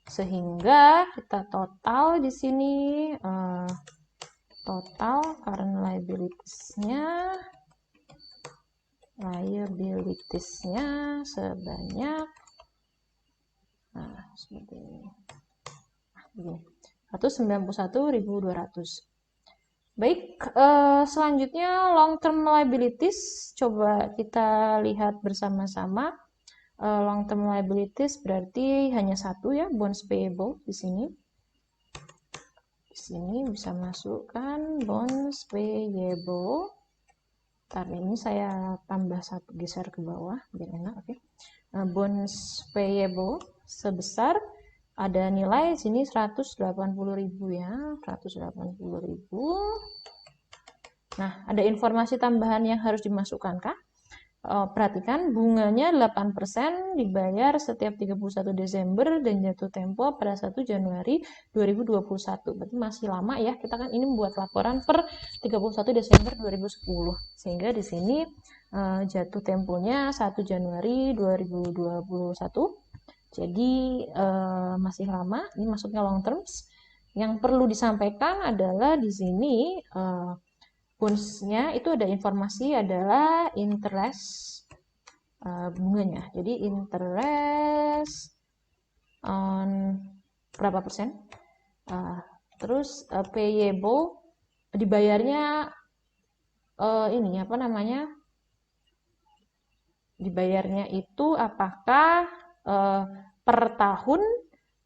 Sehingga kita total di sini total current liabilities-nya sebanyak seperti ini. 191.200. Baik, selanjutnya long term liabilities, coba kita lihat bersama-sama. Long term liabilities berarti hanya satu ya, bonds payable di sini. Di sini bisa masukkan bonds payable. Ntar ini saya tambah satu, geser ke bawah biar enak, oke. Bonds payable sebesar ada nilai sini 180.000 ya, 180.000. Nah, ada informasi tambahan yang harus dimasukkan kah? Perhatikan bunganya 8% dibayar setiap 31 Desember dan jatuh tempo pada 1 Januari 2021. Berarti masih lama ya. Kita kan ini membuat laporan per 31 Desember 2010. Sehingga di sini jatuh temponya 1 Januari 2021. Jadi masih lama, ini masuknya long terms. Yang perlu disampaikan adalah di sini bonds-nya itu ada informasi adalah interest bunganya. Jadi interest on berapa persen? Terus payable dibayarnya ini apa namanya? Dibayarnya itu apakah per tahun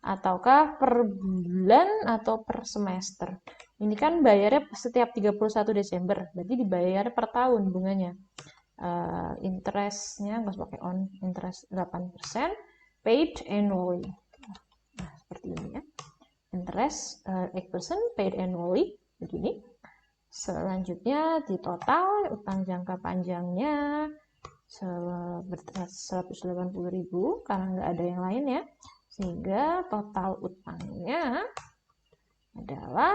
ataukah per bulan atau per semester. Ini kan bayarnya setiap 31 Desember, berarti dibayar per tahun bunganya. Interestnya nggak usah pakai on, interest 8%, paid annually. Nah, seperti ini ya. Interest 8% paid annually, begini. Selanjutnya di total utang jangka panjangnya 180.000 karena nggak ada yang lain ya, sehingga total utangnya adalah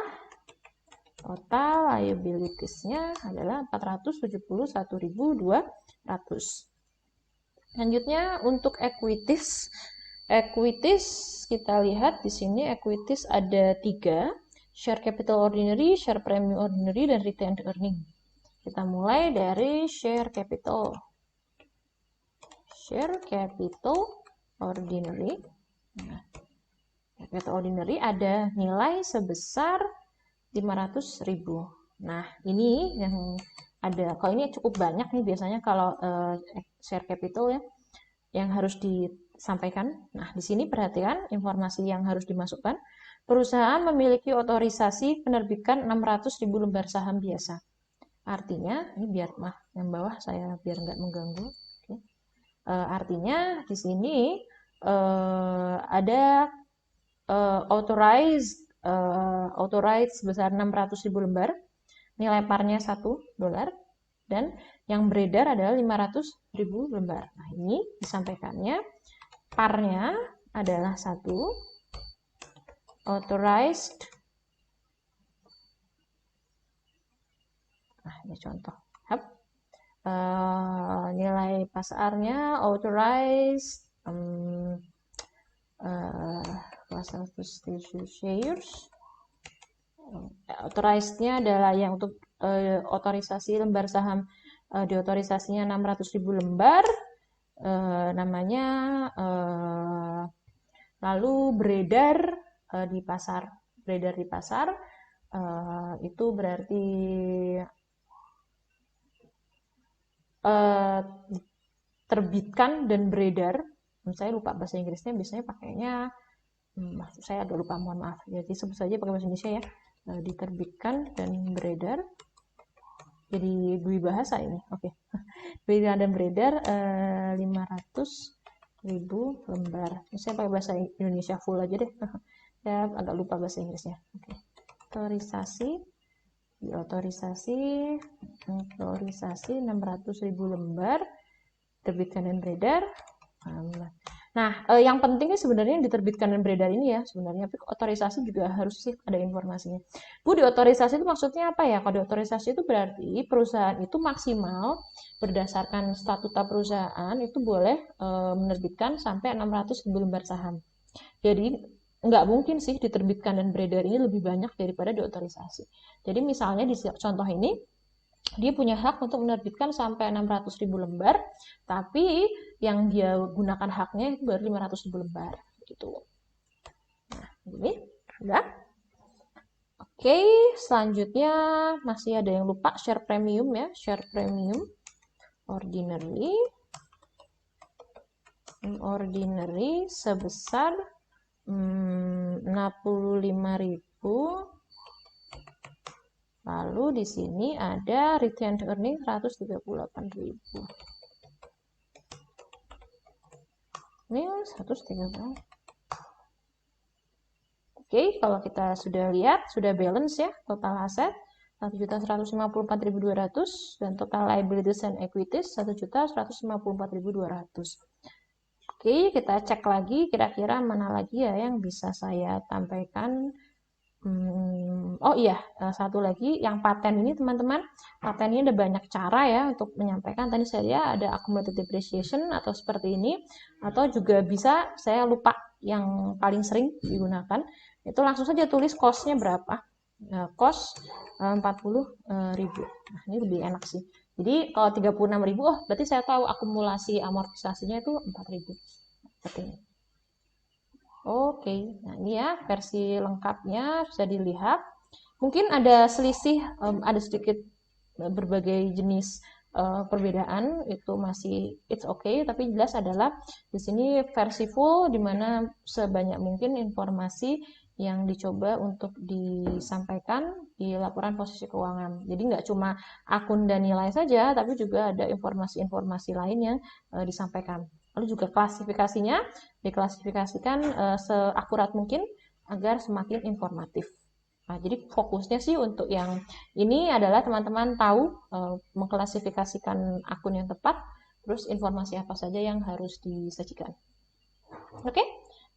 total liabilities-nya adalah 471.200. Selanjutnya untuk equities kita lihat di sini equities ada 3, share capital ordinary, share premium ordinary, dan retained earning. Kita mulai dari share capital ordinary. Nah, capital ordinary ada nilai sebesar 500.000. Nah, ini yang ada, kalau ini cukup banyak nih biasanya kalau share capital ya, yang harus disampaikan. Nah, di sini perhatikan informasi yang harus dimasukkan. Perusahaan memiliki otorisasi penerbitan 600.000 lembar saham biasa. Artinya, ini biar yang bawah saya biar nggak mengganggu. Artinya di sini ada authorized sebesar 600.000 lembar, nilai parnya $1, dan yang beredar adalah 500.000 lembar. Nah, ini disampaikannya parnya adalah 1, authorized. Nah, ini contoh. Nilai pasarnya authorized 100 shares. Authorized-nya adalah yang untuk otorisasi lembar saham, diotorisasinya 600.000 lembar, namanya, lalu beredar di pasar. Beredar di pasar itu berarti terbitkan dan beredar. Saya lupa bahasa Inggrisnya, biasanya pakainya maksud saya agak lupa, mohon maaf. Jadi sebut saja pakai bahasa Indonesia ya. Diterbitkan dan beredar. Jadi dua bahasa ini. Oke. Diterbitkan dan beredar 500.000 lembar. Ini saya pakai bahasa Indonesia full aja deh. Saya agak lupa bahasa Inggrisnya. Oke. Otorisasi 600.000 lembar, terbitkan dan beredar. Nah, yang pentingnya sebenarnya yang diterbitkan dan beredar ini ya sebenarnya, tapi otorisasi juga harus sih ada informasinya. Bu, di otorisasi itu maksudnya apa ya? Kalau di otorisasi itu berarti perusahaan itu maksimal berdasarkan statuta perusahaan itu boleh menerbitkan sampai 600.000 lembar saham. Jadi nggak mungkin sih diterbitkan dan beredar ini lebih banyak daripada diotorisasi. Jadi misalnya di contoh ini, dia punya hak untuk menerbitkan sampai 600.000 lembar, tapi yang dia gunakan haknya itu baru 500.000 lembar. Gitu. Nah, ini udah. Oke, selanjutnya masih ada yang lupa, share premium ya. Share premium, ordinary sebesar 65.000. Lalu di sini ada retained earning 138.000. Ini 130. Oke, kalau kita sudah lihat, sudah balance ya, total aset 1.154.200 dan total liabilities and equities 1.154.200. Oke, kita cek lagi kira-kira mana lagi ya yang bisa saya sampaikan. Oh iya, satu lagi yang paten ini teman-teman. Paten ini ada banyak cara ya untuk menyampaikan. Tadi saya ada accumulated depreciation atau seperti ini, atau juga bisa saya lupa yang paling sering digunakan. Itu langsung saja tulis cost-nya berapa. Cost 40.000. Nah, ini lebih enak sih. Jadi kalau 36.000, oh berarti saya tahu akumulasi amortisasinya itu 4.000. Seperti ini. Oke, nah ini ya versi lengkapnya bisa dilihat. Mungkin ada selisih, ada sedikit berbagai jenis perbedaan itu masih it's okay, tapi jelas adalah di sini versi full di mana sebanyak mungkin informasi yang dicoba untuk disampaikan di laporan posisi keuangan. Jadi nggak cuma akun dan nilai saja, tapi juga ada informasi-informasi lain yang disampaikan. Lalu juga klasifikasinya diklasifikasikan seakurat mungkin agar semakin informatif. Nah, jadi fokusnya sih untuk yang ini adalah teman-teman tahu mengklasifikasikan akun yang tepat, terus informasi apa saja yang harus disajikan. Oke,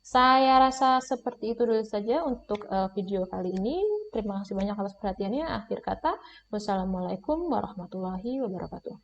saya rasa seperti itu dulu saja untuk video kali ini. Terima kasih banyak atas perhatiannya. Akhir kata, wassalamualaikum warahmatullahi wabarakatuh.